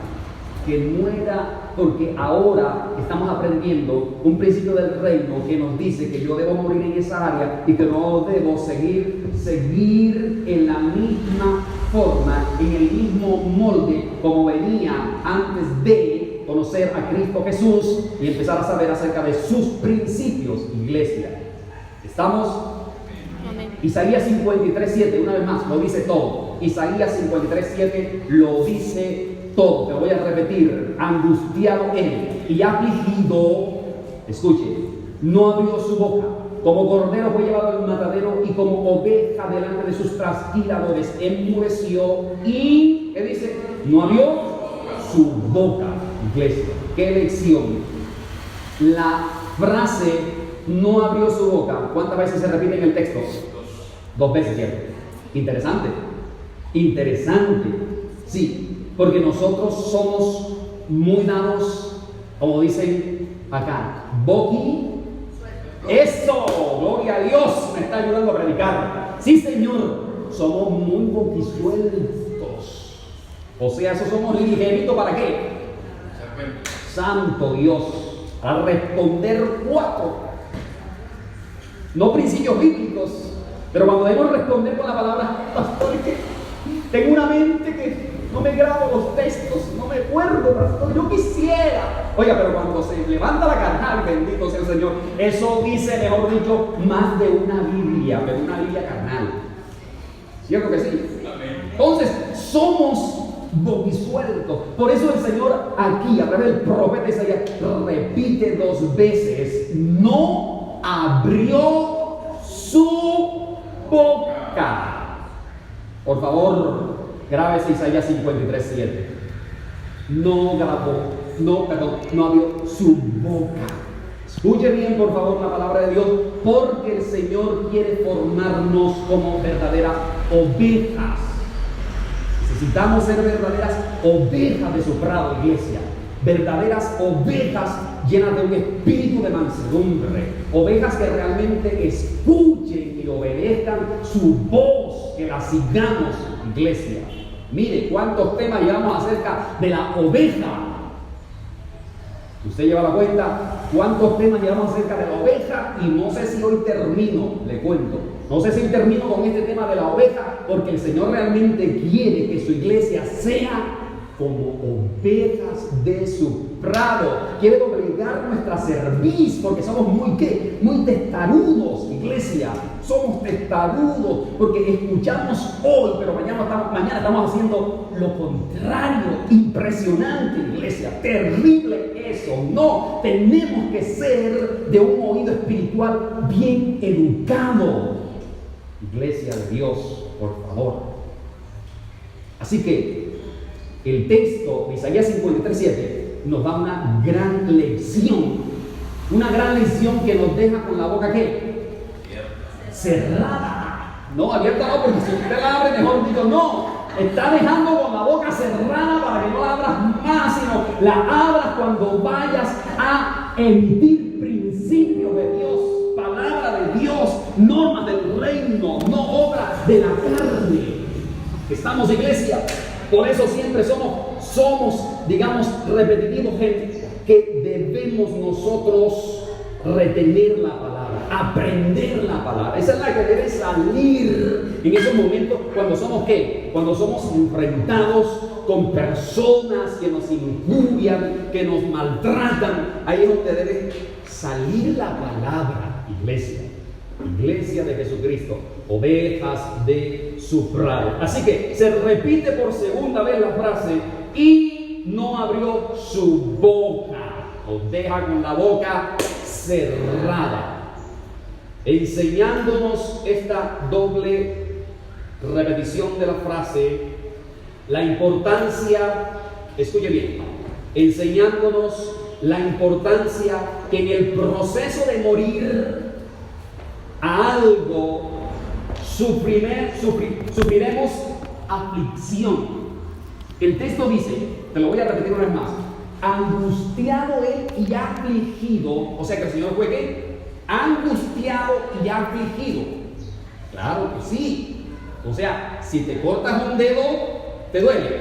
porque ahora estamos aprendiendo un principio del reino que nos dice que yo debo morir en esa área y que no debo seguir en la misma forma, en el mismo molde como venía antes de conocer a Cristo Jesús y empezar a saber acerca de sus principios, iglesia. ¿Estamos? Amén. Isaías 53:7, una vez más, lo dice todo. Isaías 53:7 lo dice todo. Te lo voy a repetir. Angustiado él y afligido, escuche, no abrió su boca. Como cordero fue llevado al matadero y como oveja delante de sus trasquiladores enmudeció y, ¿qué dice? No abrió su boca. Iglesia, qué lección. La frase no abrió su boca, ¿cuántas veces se repite en el texto? 2 veces, ¿cierto? Interesante, sí, porque nosotros somos muy dados, como dicen acá, boqui. Eso, gloria a Dios, me está ayudando a predicar. Sí, Señor, somos muy boquisueltos. O sea, eso somos ligeritos, ¿para qué? Santo Dios, a responder 4. No principios bíblicos, pero cuando debemos responder con la palabra, pastor, que tengo una mente que no me grabo los textos, no me acuerdo, pastor, yo quisiera. Oiga, pero cuando se levanta la carnal, bendito sea el Señor, eso dice, mejor dicho, más de una Biblia, pero una Biblia carnal. ¿Cierto que sí? Entonces, somos boquisueltos. Por eso el Señor aquí, a través del profeta Isaías, repite 2 veces: no abrió su boca. Por favor, grábese Isaías 53:7. No abrió su boca. Escuche bien, por favor, la palabra de Dios, porque el Señor quiere formarnos como verdaderas ovejas. Necesitamos ser verdaderas ovejas de su prado, iglesia. Verdaderas ovejas llenas de un espíritu de mansedumbre. Ovejas que realmente escuchen y obedezcan su voz, que la sigamos, iglesia. Mire cuántos temas llevamos acerca de la oveja. Usted lleva la cuenta cuántos temas llevamos acerca de la oveja, y no sé si hoy termino, le cuento. No sé si termino con este tema de la oveja, porque el Señor realmente quiere que su iglesia sea como ovejas de su prado. Quiere doblegar nuestra cerviz, porque somos muy testarudos, iglesia. Somos testarudos porque escuchamos hoy, pero mañana estamos haciendo lo contrario. Impresionante, iglesia. Terrible eso. No, tenemos que ser de un oído espiritual bien educado. Iglesia de Dios, por favor. Así que el texto de Isaías 53:7 nos da una gran lección Una gran lección que nos deja con la boca, ¿qué? Cerrada. No, abierta no, porque si usted la abre, mejor digo no. Está dejando con la boca cerrada para que no la abras más, sino la abras cuando vayas a emitir principios de Dios, palabra de Dios, normas del reino, no obra de la carne. Estamos, iglesia, por eso siempre somos, digamos, repetitivos, gente, que debemos nosotros retener la palabra, aprender la palabra. Esa es la que debe salir en esos momentos cuando somos ¿qué? Cuando somos enfrentados con personas que nos injurian, que nos maltratan. Ahí es donde debe salir la palabra, iglesia. Iglesia de Jesucristo, ovejas de su prado. Así que se repite por segunda vez la frase: y no abrió su boca. Os deja con la boca cerrada, enseñándonos esta doble repetición de la frase, la importancia, escuche bien, enseñándonos la importancia que en el proceso de morir a algo sufriremos aflicción. El texto dice, te lo voy a repetir una vez más: angustiado él y afligido. O sea que el Señor fue ¿qué? Angustiado y afligido. Claro que sí. O sea, si te cortas un dedo, ¿te duele?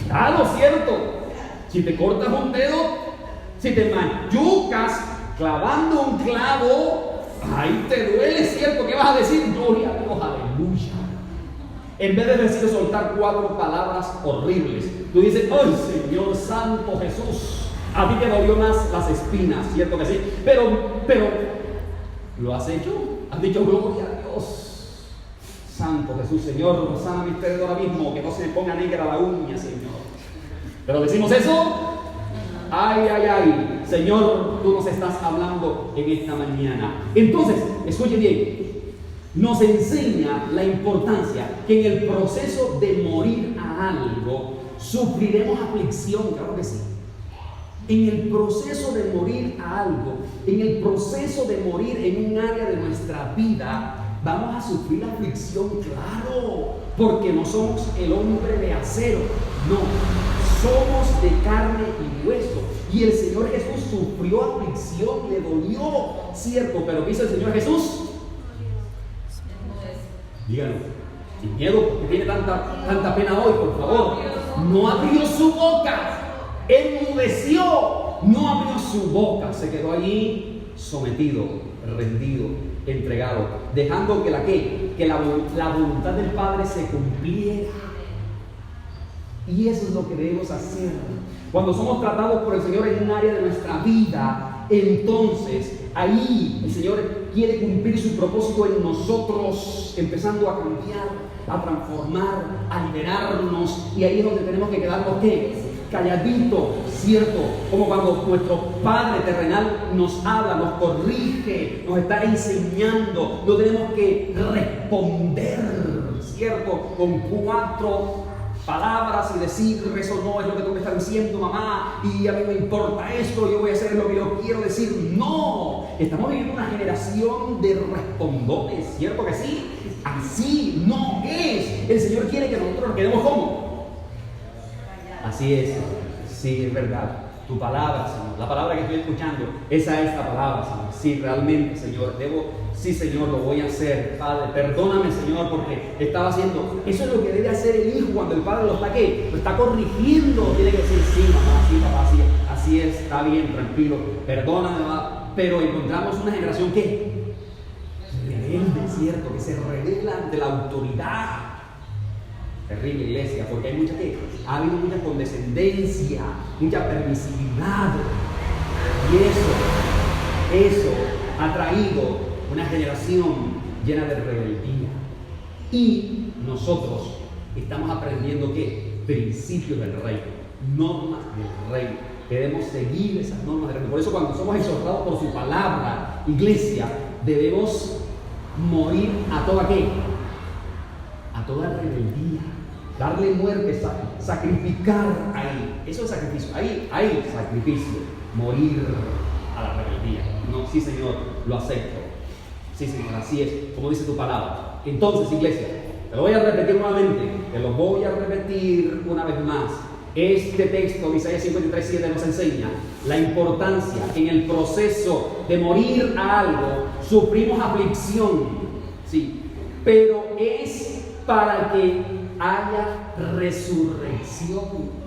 Claro, cierto. Si te cortas un dedo, si te machucas clavando un clavo, ahí te duele, ¿cierto? ¿Qué vas a decir? Gloria a Dios, aleluya. En vez de decir soltar 4 palabras horribles, tú dices: ¡ay, Señor Santo Jesús! A ti te dolió más las espinas, ¿cierto que sí? Pero, ¿lo has hecho? Has dicho: gloria a Dios. Santo Jesús, Señor, sana mis dedos ahora mismo, que no se me ponga negra la uña, Señor. ¿Pero decimos eso? Ay, ay, ay. Señor, tú nos estás hablando en esta mañana. Entonces, escuche bien. Nos enseña la importancia que en el proceso de morir a algo sufriremos aflicción, claro que sí. En el proceso de morir a algo, en el proceso de morir en un área de nuestra vida, vamos a sufrir aflicción, claro, porque no somos el hombre de acero, no, somos de carne y hueso. Y el Señor Jesús sufrió aflicción, le dolió, cierto, pero ¿qué hizo el Señor Jesús? Díganlo, sin miedo, porque tiene tanta pena hoy, por favor. No abrió su boca, enmudeció, no abrió su boca, se quedó allí sometido, rendido, entregado, dejando que la voluntad del Padre se cumpliera. Y eso es lo que debemos hacer. Cuando somos tratados por el Señor en un área de nuestra vida, entonces ahí el Señor quiere cumplir su propósito en nosotros, empezando a cambiar, a transformar, a liberarnos. Y ahí es donde tenemos que quedarnos ¿qué? Calladitos, ¿cierto? Como cuando nuestro Padre terrenal nos habla, nos corrige, nos está enseñando. No tenemos que responder, ¿cierto? Con 4 palabras y decir: eso no es lo que tú me estás diciendo, mamá, y a mí me importa esto, yo voy a hacer lo que yo quiero decir. No, estamos viviendo una generación de respondones, ¿cierto que sí? Así no es. El Señor quiere que nosotros nos quedemos como. Así es, sí, es verdad. Tu palabra, Señor, la palabra que estoy escuchando, esa es la palabra, Señor. Sí, realmente, Señor, sí, Señor, lo voy a hacer, Padre. Perdóname, Señor, porque estaba haciendo. Eso es lo que debe hacer el hijo cuando el padre lo está, ¿qué? Lo está corrigiendo. Tiene que decir: sí, mamá, sí, papá, sí, así es, está bien, tranquilo, perdóname, mamá. Pero encontramos una generación que rebelde, ¿cierto? Que se revela ante la autoridad. Terrible, iglesia, porque hay ha habido mucha condescendencia, mucha permisividad. Y eso ha traído una generación llena de rebeldía. Y nosotros estamos aprendiendo ¿qué? Principios del reino, normas del reino. Debemos seguir esas normas del reino. Por eso cuando somos exhortados por su palabra, iglesia, debemos morir a toda ¿qué? A toda rebeldía. Darle muerte, sacrificar ahí. Eso es sacrificio. Ahí, sacrificio. Morir. a la rebeldía. No, sí, Señor, lo acepto. Sí, Señor, así es, como dice tu palabra. Entonces, iglesia, te lo voy a repetir nuevamente, te lo voy a repetir una vez más. Este texto de Isaías 53:7 nos enseña la importancia que en el proceso de morir a algo sufrimos aflicción, sí, pero es para que haya resurrección.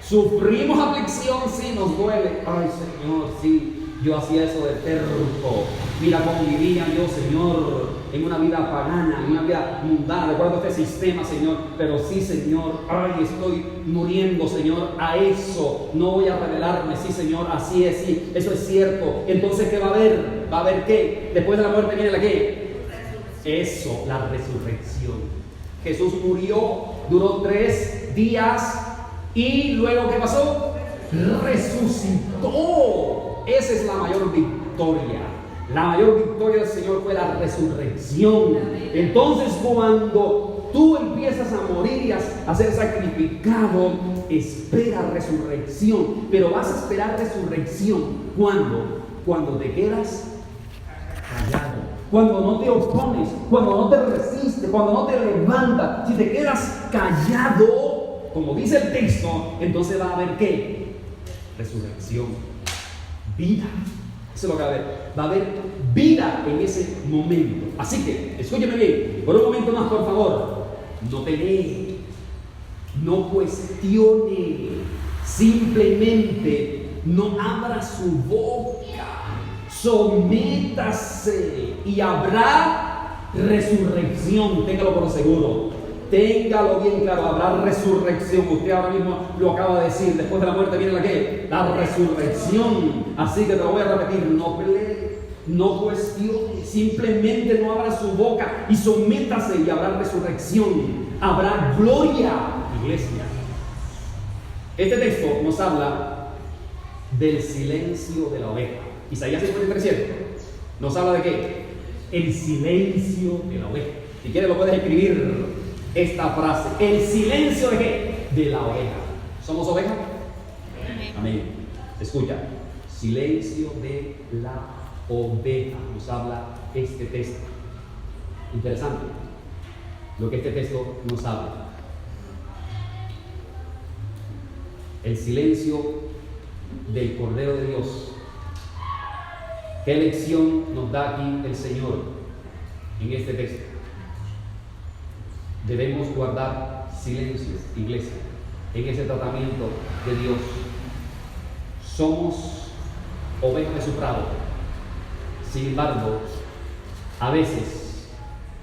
Sufrimos aflicción, sí, nos duele. Ay, Señor, sí, yo hacía eso de terco. Mira cómo vivía yo, Señor, en una vida pagana, en una vida mundana, de acuerdo a este sistema, Señor. Pero sí, Señor, ay, estoy muriendo, Señor, a eso. No voy a rebelarme, sí, Señor, así es, sí, eso es cierto. Entonces, ¿qué va a haber? ¿Va a haber qué? Después de la muerte viene la qué. Eso, la resurrección. Jesús murió, duró 3 días y luego ¿qué pasó? Resucitó. Esa es la mayor victoria. La mayor victoria del Señor fue la resurrección. Entonces, cuando tú empiezas a morir y a ser sacrificado, espera resurrección. Pero vas a esperar resurrección cuando te quedas callado, cuando no te opones, cuando no te resistes, cuando no te levantas. Si te quedas callado, como dice el texto, entonces va a haber ¿qué? Resurrección, vida. Eso es lo que va a haber. Va a haber vida en ese momento. Así que, escúcheme bien, por un momento más, por favor. No pelee, no cuestione, simplemente no abra su boca. Sométase y habrá resurrección. Téngalo por seguro. Téngalo bien claro, habrá resurrección. Usted ahora mismo lo acaba de decir. Después de la muerte viene la ¿qué? La resurrección. Así que te lo voy a repetir. No pelee, no cuestione, simplemente no abra su boca y sométase y habrá resurrección. Habrá gloria, iglesia. Este texto nos habla del silencio de la oveja. Isaías 53:7 nos habla de ¿qué? El silencio de la oveja. Si quieres lo puedes escribir esta frase. El silencio de ¿qué? De la oveja. ¿Somos ovejas? Amén. Escucha. Silencio de la oveja. Nos habla este texto. Interesante lo que este texto nos habla. El silencio del Cordero de Dios. ¿Qué lección nos da aquí el Señor en este texto? Debemos guardar silencio, iglesia, en ese tratamiento de Dios. Somos ovejas de su prado. Sin embargo, a veces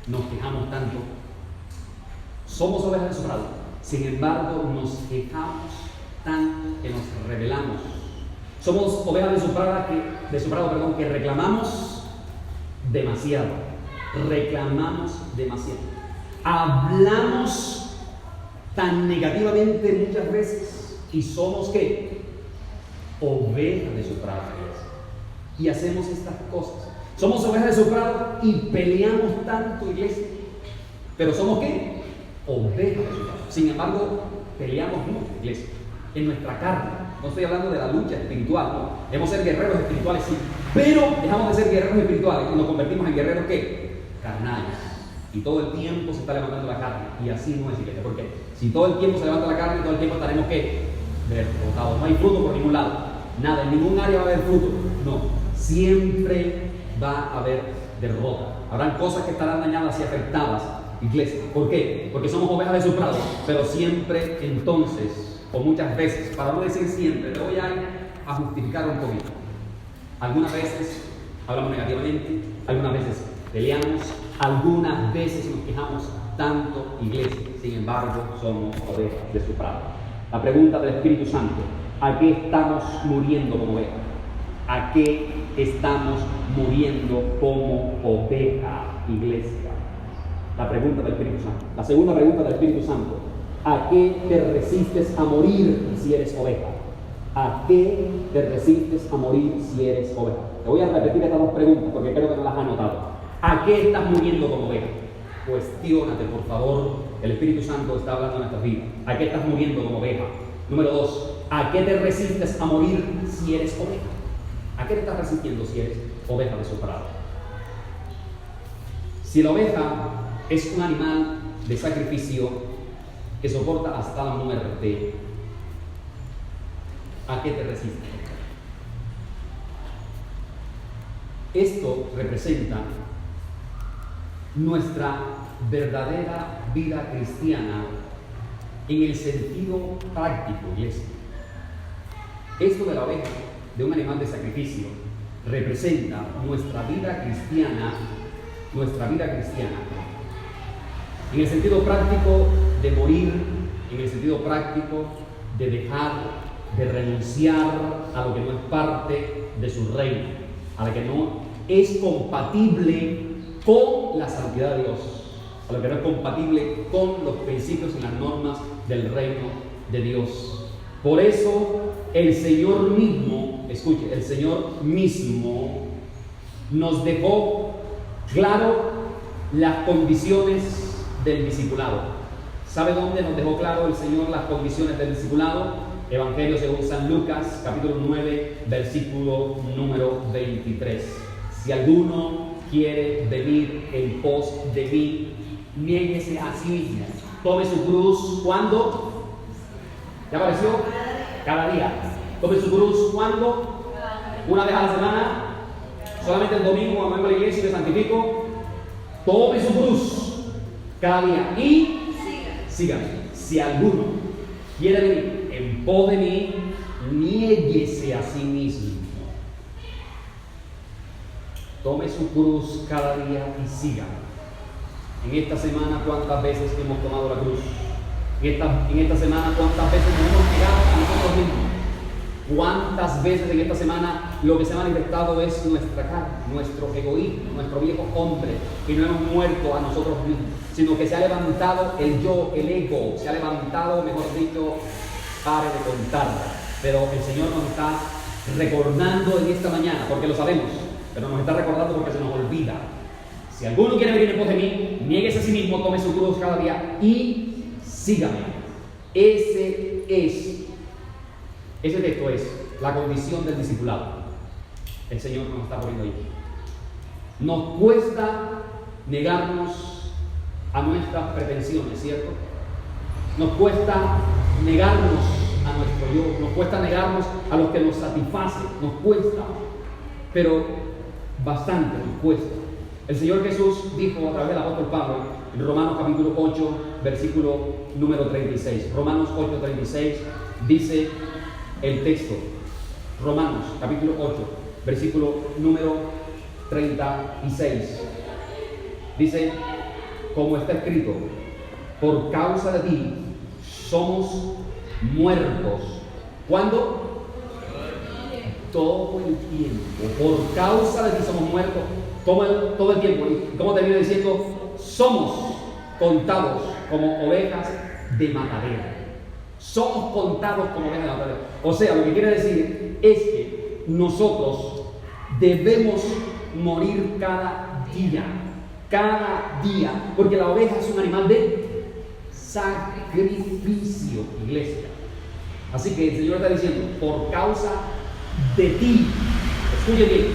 nos quejamos tanto. Somos ovejas de su prado. Sin embargo, nos quejamos tanto que nos rebelamos. Somos ovejas de su prado que reclamamos demasiado. Reclamamos demasiado. Hablamos tan negativamente muchas veces y somos ¿qué? Ovejas de su prado. Y hacemos estas cosas. Somos ovejas de su prado y peleamos tanto, iglesia. Pero somos ¿qué? Ovejas de su prado. Sin embargo, peleamos mucho, iglesia, en nuestra carne. No estoy hablando de la lucha espiritual, no. Debemos ser guerreros espirituales, sí. Pero dejamos de ser guerreros espirituales y nos convertimos en guerreros ¿qué? Carnales. Y todo el tiempo se está levantando la carne. Y así no es, iglesia. Porque si todo el tiempo se levanta la carne, todo el tiempo estaremos ¿qué? Derrotados. No hay fruto por ningún lado. Nada, en ningún área va a haber fruto. No. Siempre va a haber derrota. Habrán cosas que estarán dañadas y afectadas, iglesia. ¿Por qué? Porque somos ovejas de su prado. Pero siempre, entonces, o muchas veces, para no decir siempre, te voy a justificar un poquito. Algunas veces hablamos negativamente, algunas veces peleamos, algunas veces nos quejamos tanto, iglesia. Sin embargo, somos ovejas de su prado. La pregunta del Espíritu Santo: ¿a qué estamos muriendo como oveja? ¿A qué estamos muriendo como oveja, iglesia? La pregunta del Espíritu Santo. La segunda pregunta del Espíritu Santo: ¿a qué te resistes a morir si eres oveja? ¿A qué te resistes a morir si eres oveja? Te voy a repetir estas dos preguntas porque creo que no las has anotado. ¿A qué estás muriendo como oveja? Cuestiónate, por favor. El Espíritu Santo está hablando en nuestras vidas. ¿A qué estás muriendo como oveja? Número 2. ¿A qué te resistes a morir si eres oveja? ¿A qué te estás resistiendo si eres oveja de su prado? Si la oveja es un animal de sacrificio que soporta hasta la muerte, ¿a qué te resistes? Esto representa nuestra verdadera vida cristiana en el sentido práctico, iglesia. Esto de la oveja, de un animal de sacrificio, representa nuestra vida cristiana, en el sentido práctico de morir, en el sentido práctico de dejar, de renunciar a lo que no es parte de su reino, a lo que no es compatible con la santidad de Dios, a lo que no es compatible con los principios y las normas del reino de Dios. Por eso el Señor mismo, escuche, el Señor mismo nos dejó claro las condiciones del discipulado. ¿Sabe dónde nos dejó claro el Señor las condiciones del discipulado? Evangelio según San Lucas, capítulo 9, versículo número 23. Si alguno quiere venir en pos de mí, niéguese a sí mismo. Tome su cruz, ¿cuándo? ¿Ya apareció? Cada día. Tome su cruz, ¿cuándo? Una vez a la semana. Solamente el domingo, cuando vengo a la iglesia y me santifico. Tome su cruz cada día y sígame. Si alguno quiere venir en pos de mí, niéguese a sí mismo. Tome su cruz cada día y sígame. En esta semana, ¿cuántas veces hemos tomado la cruz? En esta semana, ¿cuántas veces nos hemos negado a nosotros mismos? ¿Cuántas veces en esta semana lo que se ha manifestado es nuestra carne, nuestro egoísmo, nuestro viejo hombre, que no hemos muerto a nosotros mismos, sino que se ha levantado el yo, el ego, se ha levantado, mejor dicho, pare de contar. Pero el Señor nos está recordando en esta mañana, porque lo sabemos, pero nos está recordando porque se nos olvida. Si alguno quiere venir en pos de mí, niéguese a sí mismo, tome su cruz cada día y sígame. Ese texto es la condición del discipulado. El Señor nos está poniendo ahí. Nos cuesta negarnos a nuestras pretensiones, ¿cierto? Nos cuesta negarnos a nuestro yo, nos cuesta negarnos a lo que nos satisface, nos cuesta, pero bastante nos cuesta. El Señor Jesús dijo a través del apóstol Pablo en Romanos capítulo 8, versículo número 36. Romanos 8, 36 dice el texto. Romanos capítulo 8, versículo número 36. Dice, como está escrito, por causa de ti somos muertos. ¿Cuándo? Todo el tiempo. Por causa de ti somos muertos todo el tiempo. Y como termina diciendo, somos contados como ovejas de matadero. Somos contados como ovejas de matadero. O sea, lo que quiere decir es que nosotros debemos morir cada día, porque la oveja es un animal de sacrificio, iglesia. Así que el Señor está diciendo, por causa de ti. Escuche bien,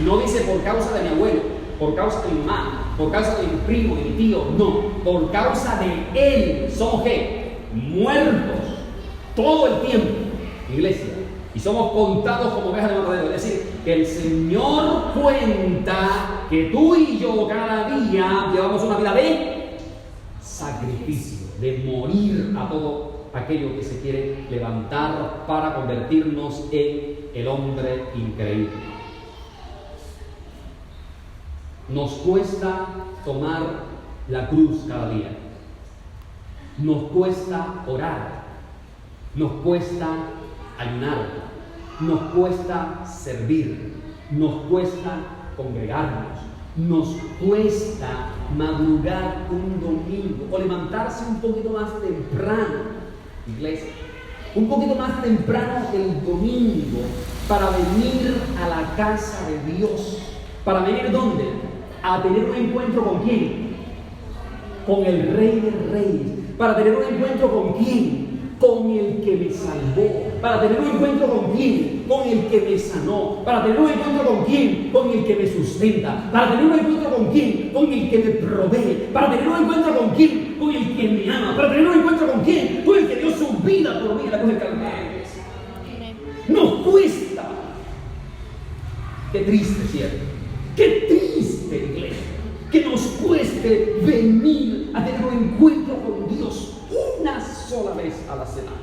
no dice por causa de mi abuelo, por causa de mi mamá, por causa de mi primo, de mi tío, no, por causa de Él. Somos ¿qué? Muertos todo el tiempo, iglesia, y somos contados como ovejas de matadero. Es decir, que el Señor cuenta que tú y yo cada día llevamos una vida de sacrificio, de morir a todo aquello que se quiere levantar para convertirnos en el hombre increíble. Nos cuesta tomar la cruz cada día. Nos cuesta orar. Nos cuesta ayunar. Nos cuesta servir. Nos cuesta congregarnos. Nos cuesta madrugar un domingo o levantarse un poquito más temprano, iglesia. Un poquito más temprano el domingo para venir a la casa de Dios. ¿Para venir dónde? A tener un encuentro con ¿quién? Con el Rey de Reyes. ¿Para tener un encuentro con quién? con el que me salvó. ¿Para tener un encuentro con quién? Con el que me sanó. ¿Para tener un encuentro con quién? Con el que me sustenta. ¿Para tener un encuentro con quién? Con el que me provee. ¿Para tener un encuentro con quién? Con el que me ama. ¿Para tener un encuentro con quién? Con el que dio su vida por mí en la cruz del Calvario. Nos cuesta. Qué triste, ¿cierto? Qué triste, iglesia, que nos cueste venir a tener un encuentro con Dios una sola vez a la semana.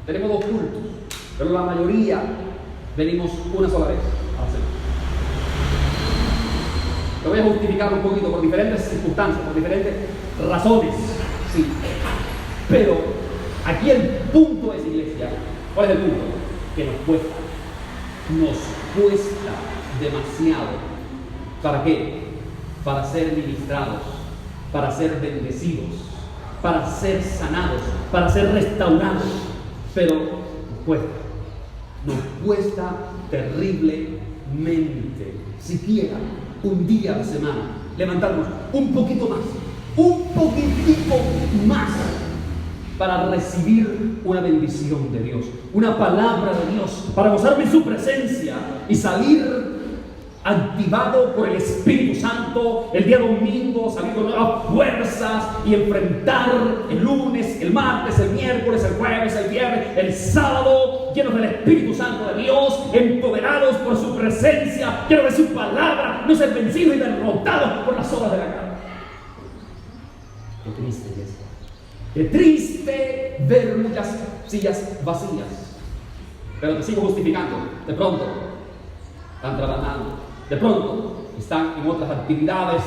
Tenemos 2 cultos, pero la mayoría venimos una sola vez a la semana. Lo voy a justificar un poquito por diferentes circunstancias, por diferentes razones, sí. Pero aquí el punto es, iglesia, ¿cuál es el punto? Que nos cuesta demasiado. ¿Para qué? Para ser ministrados, para ser bendecidos, para ser sanados, para ser restaurados. Pero nos cuesta terriblemente, siquiera un día a la semana, levantarnos un poquito más, para recibir una bendición de Dios, una palabra de Dios, para gozarme en su presencia y salir activado por el Espíritu Santo el día domingo, salir con nuevas fuerzas y enfrentar el lunes, el martes, el miércoles, el jueves, el viernes, el sábado, llenos del Espíritu Santo de Dios, empoderados por su presencia, llenos de su palabra, no ser vencidos y derrotados por las obras de la carne. Qué triste es esto. Qué triste ver muchas sillas vacías. Pero te sigo justificando. De pronto están trabajando, de pronto están en otras actividades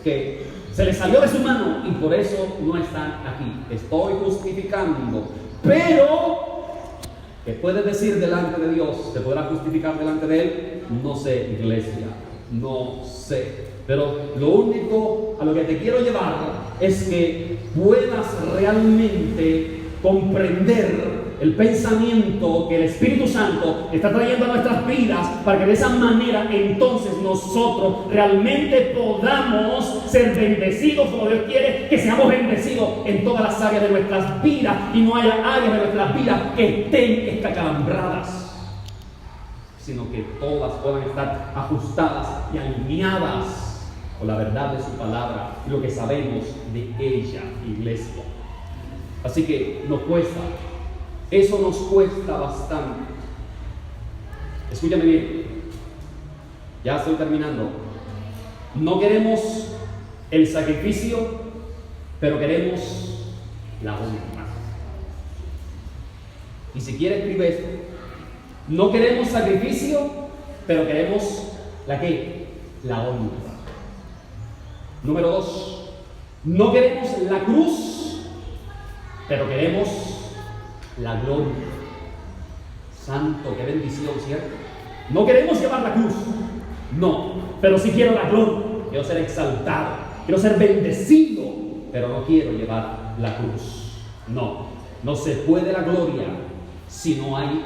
que se les salió de su mano y por eso no están aquí. Estoy justificando. Pero, ¿qué puedes decir delante de Dios? ¿Te podrás justificar delante de Él? No sé, iglesia, no sé. Pero lo único a lo que te quiero llevar es que puedas realmente comprender el pensamiento que el Espíritu Santo está trayendo a nuestras vidas, para que de esa manera entonces nosotros realmente podamos ser bendecidos como Dios quiere que seamos bendecidos en todas las áreas de nuestras vidas, y no haya áreas de nuestras vidas que estén escacalambradas, sino que todas puedan estar ajustadas y alineadas con la verdad de su palabra y lo que sabemos de ella, iglesia. Así que nos cuesta. Eso nos cuesta bastante. Escúchame bien. Ya estoy terminando. No queremos el sacrificio, pero queremos la honra. Y si quieres escribe esto. No queremos sacrificio, pero queremos ¿la qué? La honra. Número 2. No queremos la cruz, pero queremos la gloria. Santo, qué bendición, ¿cierto? No queremos llevar la cruz, no, pero sí quiero la gloria. Quiero ser exaltado, quiero ser bendecido, pero no quiero llevar la cruz. No se puede la gloria si no hay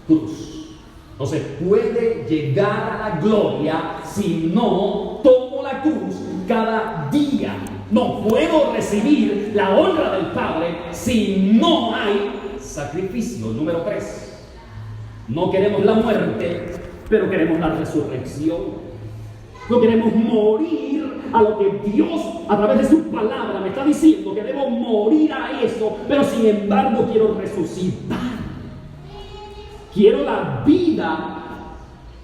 cruz. No se puede llegar a la gloria si no tomo la cruz cada día. No puedo recibir la honra del Padre si no hay sacrificio. Número 3. No queremos la muerte, pero queremos la resurrección. No queremos morir a lo que Dios a través de su palabra me está diciendo que debo morir a eso, pero sin embargo quiero resucitar. Quiero la vida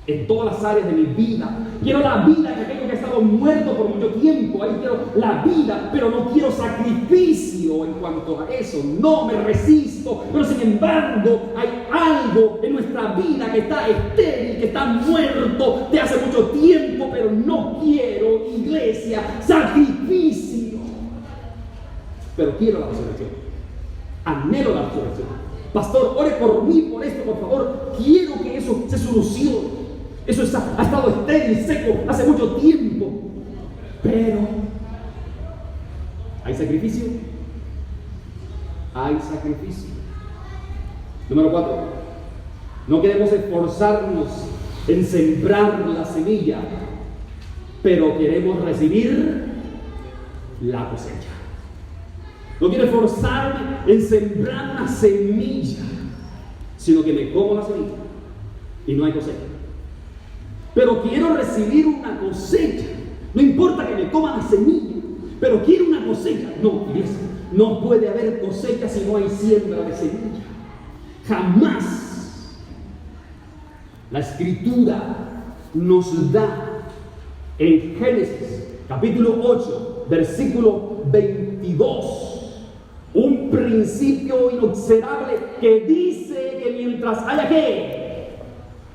en todas las áreas de mi vida. Quiero la vida en aquello que ha estado muerto por mucho tiempo. Ahí quiero la vida, pero no quiero sacrificio en cuanto a eso. No me resisto, pero sin embargo hay algo en nuestra vida que está estéril, que está muerto de hace mucho tiempo, pero no quiero, iglesia, sacrificio. Pero quiero la resurrección. Anhelo la resurrección. Pastor, ore por mí, por esto, por favor. Quiero que eso se solucione. Eso ha estado estéril, seco, hace mucho tiempo. Pero, ¿hay sacrificio? Hay sacrificio. Número 4. No queremos esforzarnos en sembrar la semilla, pero queremos recibir la cosecha. No quiero esforzarme en sembrar una semilla, sino que me como la semilla y no hay cosecha. Pero quiero recibir una cosecha. No importa que me coma la semilla, pero quiero una cosecha. No, iglesia, no puede haber cosecha si no hay siembra de semilla. Jamás. La Escritura nos da en Génesis capítulo 8, versículo 22, un principio inobserable que dice que mientras haya que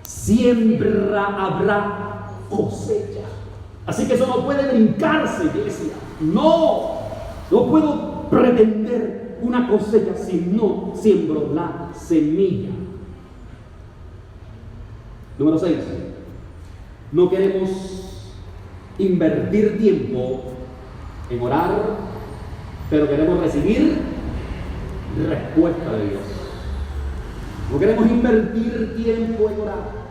siembra habrá cosecha. Así que eso no puede brincarse, iglesia. No puedo pretender una cosecha si no siembro la semilla. Número 6. No queremos invertir tiempo en orar, pero queremos recibir respuesta de Dios. No queremos invertir tiempo en orar,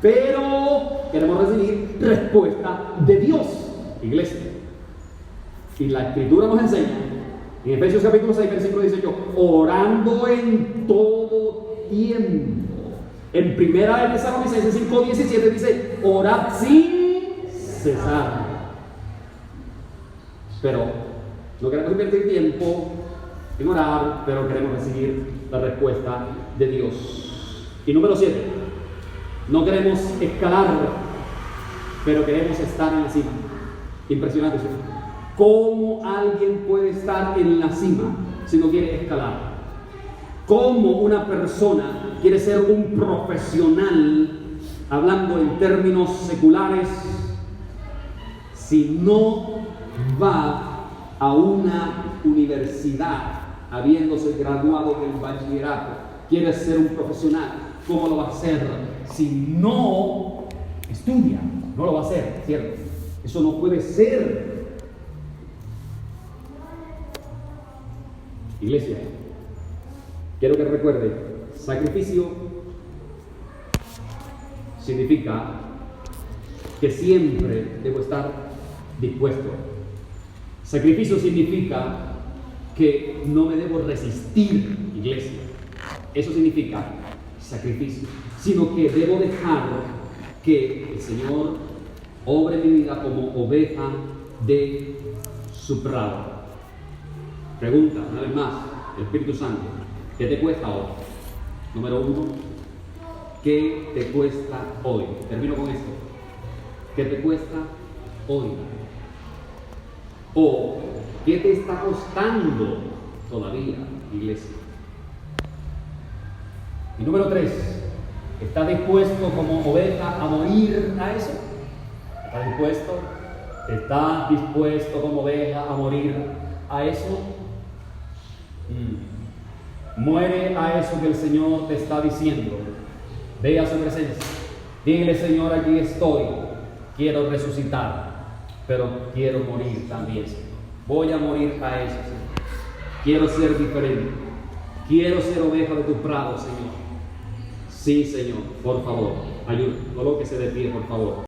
pero queremos recibir respuesta de Dios, iglesia. Y la Escritura nos enseña, en Efesios capítulo 6, versículo 18, orando en todo tiempo. En primera de Tesalonicenses 5:17 dice, orad sin cesar. Pero no queremos invertir tiempo en orar, pero queremos recibir la respuesta de Dios. Y número 7, no queremos escalar, pero queremos estar en la cima. Impresionante eso. ¿Cómo alguien puede estar en la cima si no quiere escalar? ¿Cómo una persona quiere ser un profesional, hablando en términos seculares, si no va a una universidad habiéndose graduado del bachillerato? Quiere ser un profesional. ¿Cómo lo va a hacer si no estudia? No lo va a hacer, ¿cierto? Eso no puede ser. Iglesia, quiero que recuerde, sacrificio significa que siempre debo estar dispuesto. Sacrificio significa que no me debo resistir, iglesia. Eso significa sacrificio, sino que debo dejar que el Señor obre en mi vida como oveja de su prado. Pregunta, una vez más, el Espíritu Santo, ¿qué te cuesta hoy? Número 1, ¿qué te cuesta hoy? Termino con esto. ¿Qué te cuesta hoy? ¿O qué te está costando todavía, iglesia? Y número 3, ¿estás dispuesto como oveja a morir a eso? ¿Estás dispuesto? ¿Estás dispuesto como oveja a morir a eso? Muere a eso que el Señor te está diciendo. Ve a su presencia. Dile, Señor, aquí estoy. Quiero resucitar, pero quiero morir también, Señor. Voy a morir a eso, Señor. Quiero ser diferente. Quiero ser oveja de tu prado, Señor. Sí, Señor, por favor, ayúdame. Colóquese de pie, por favor.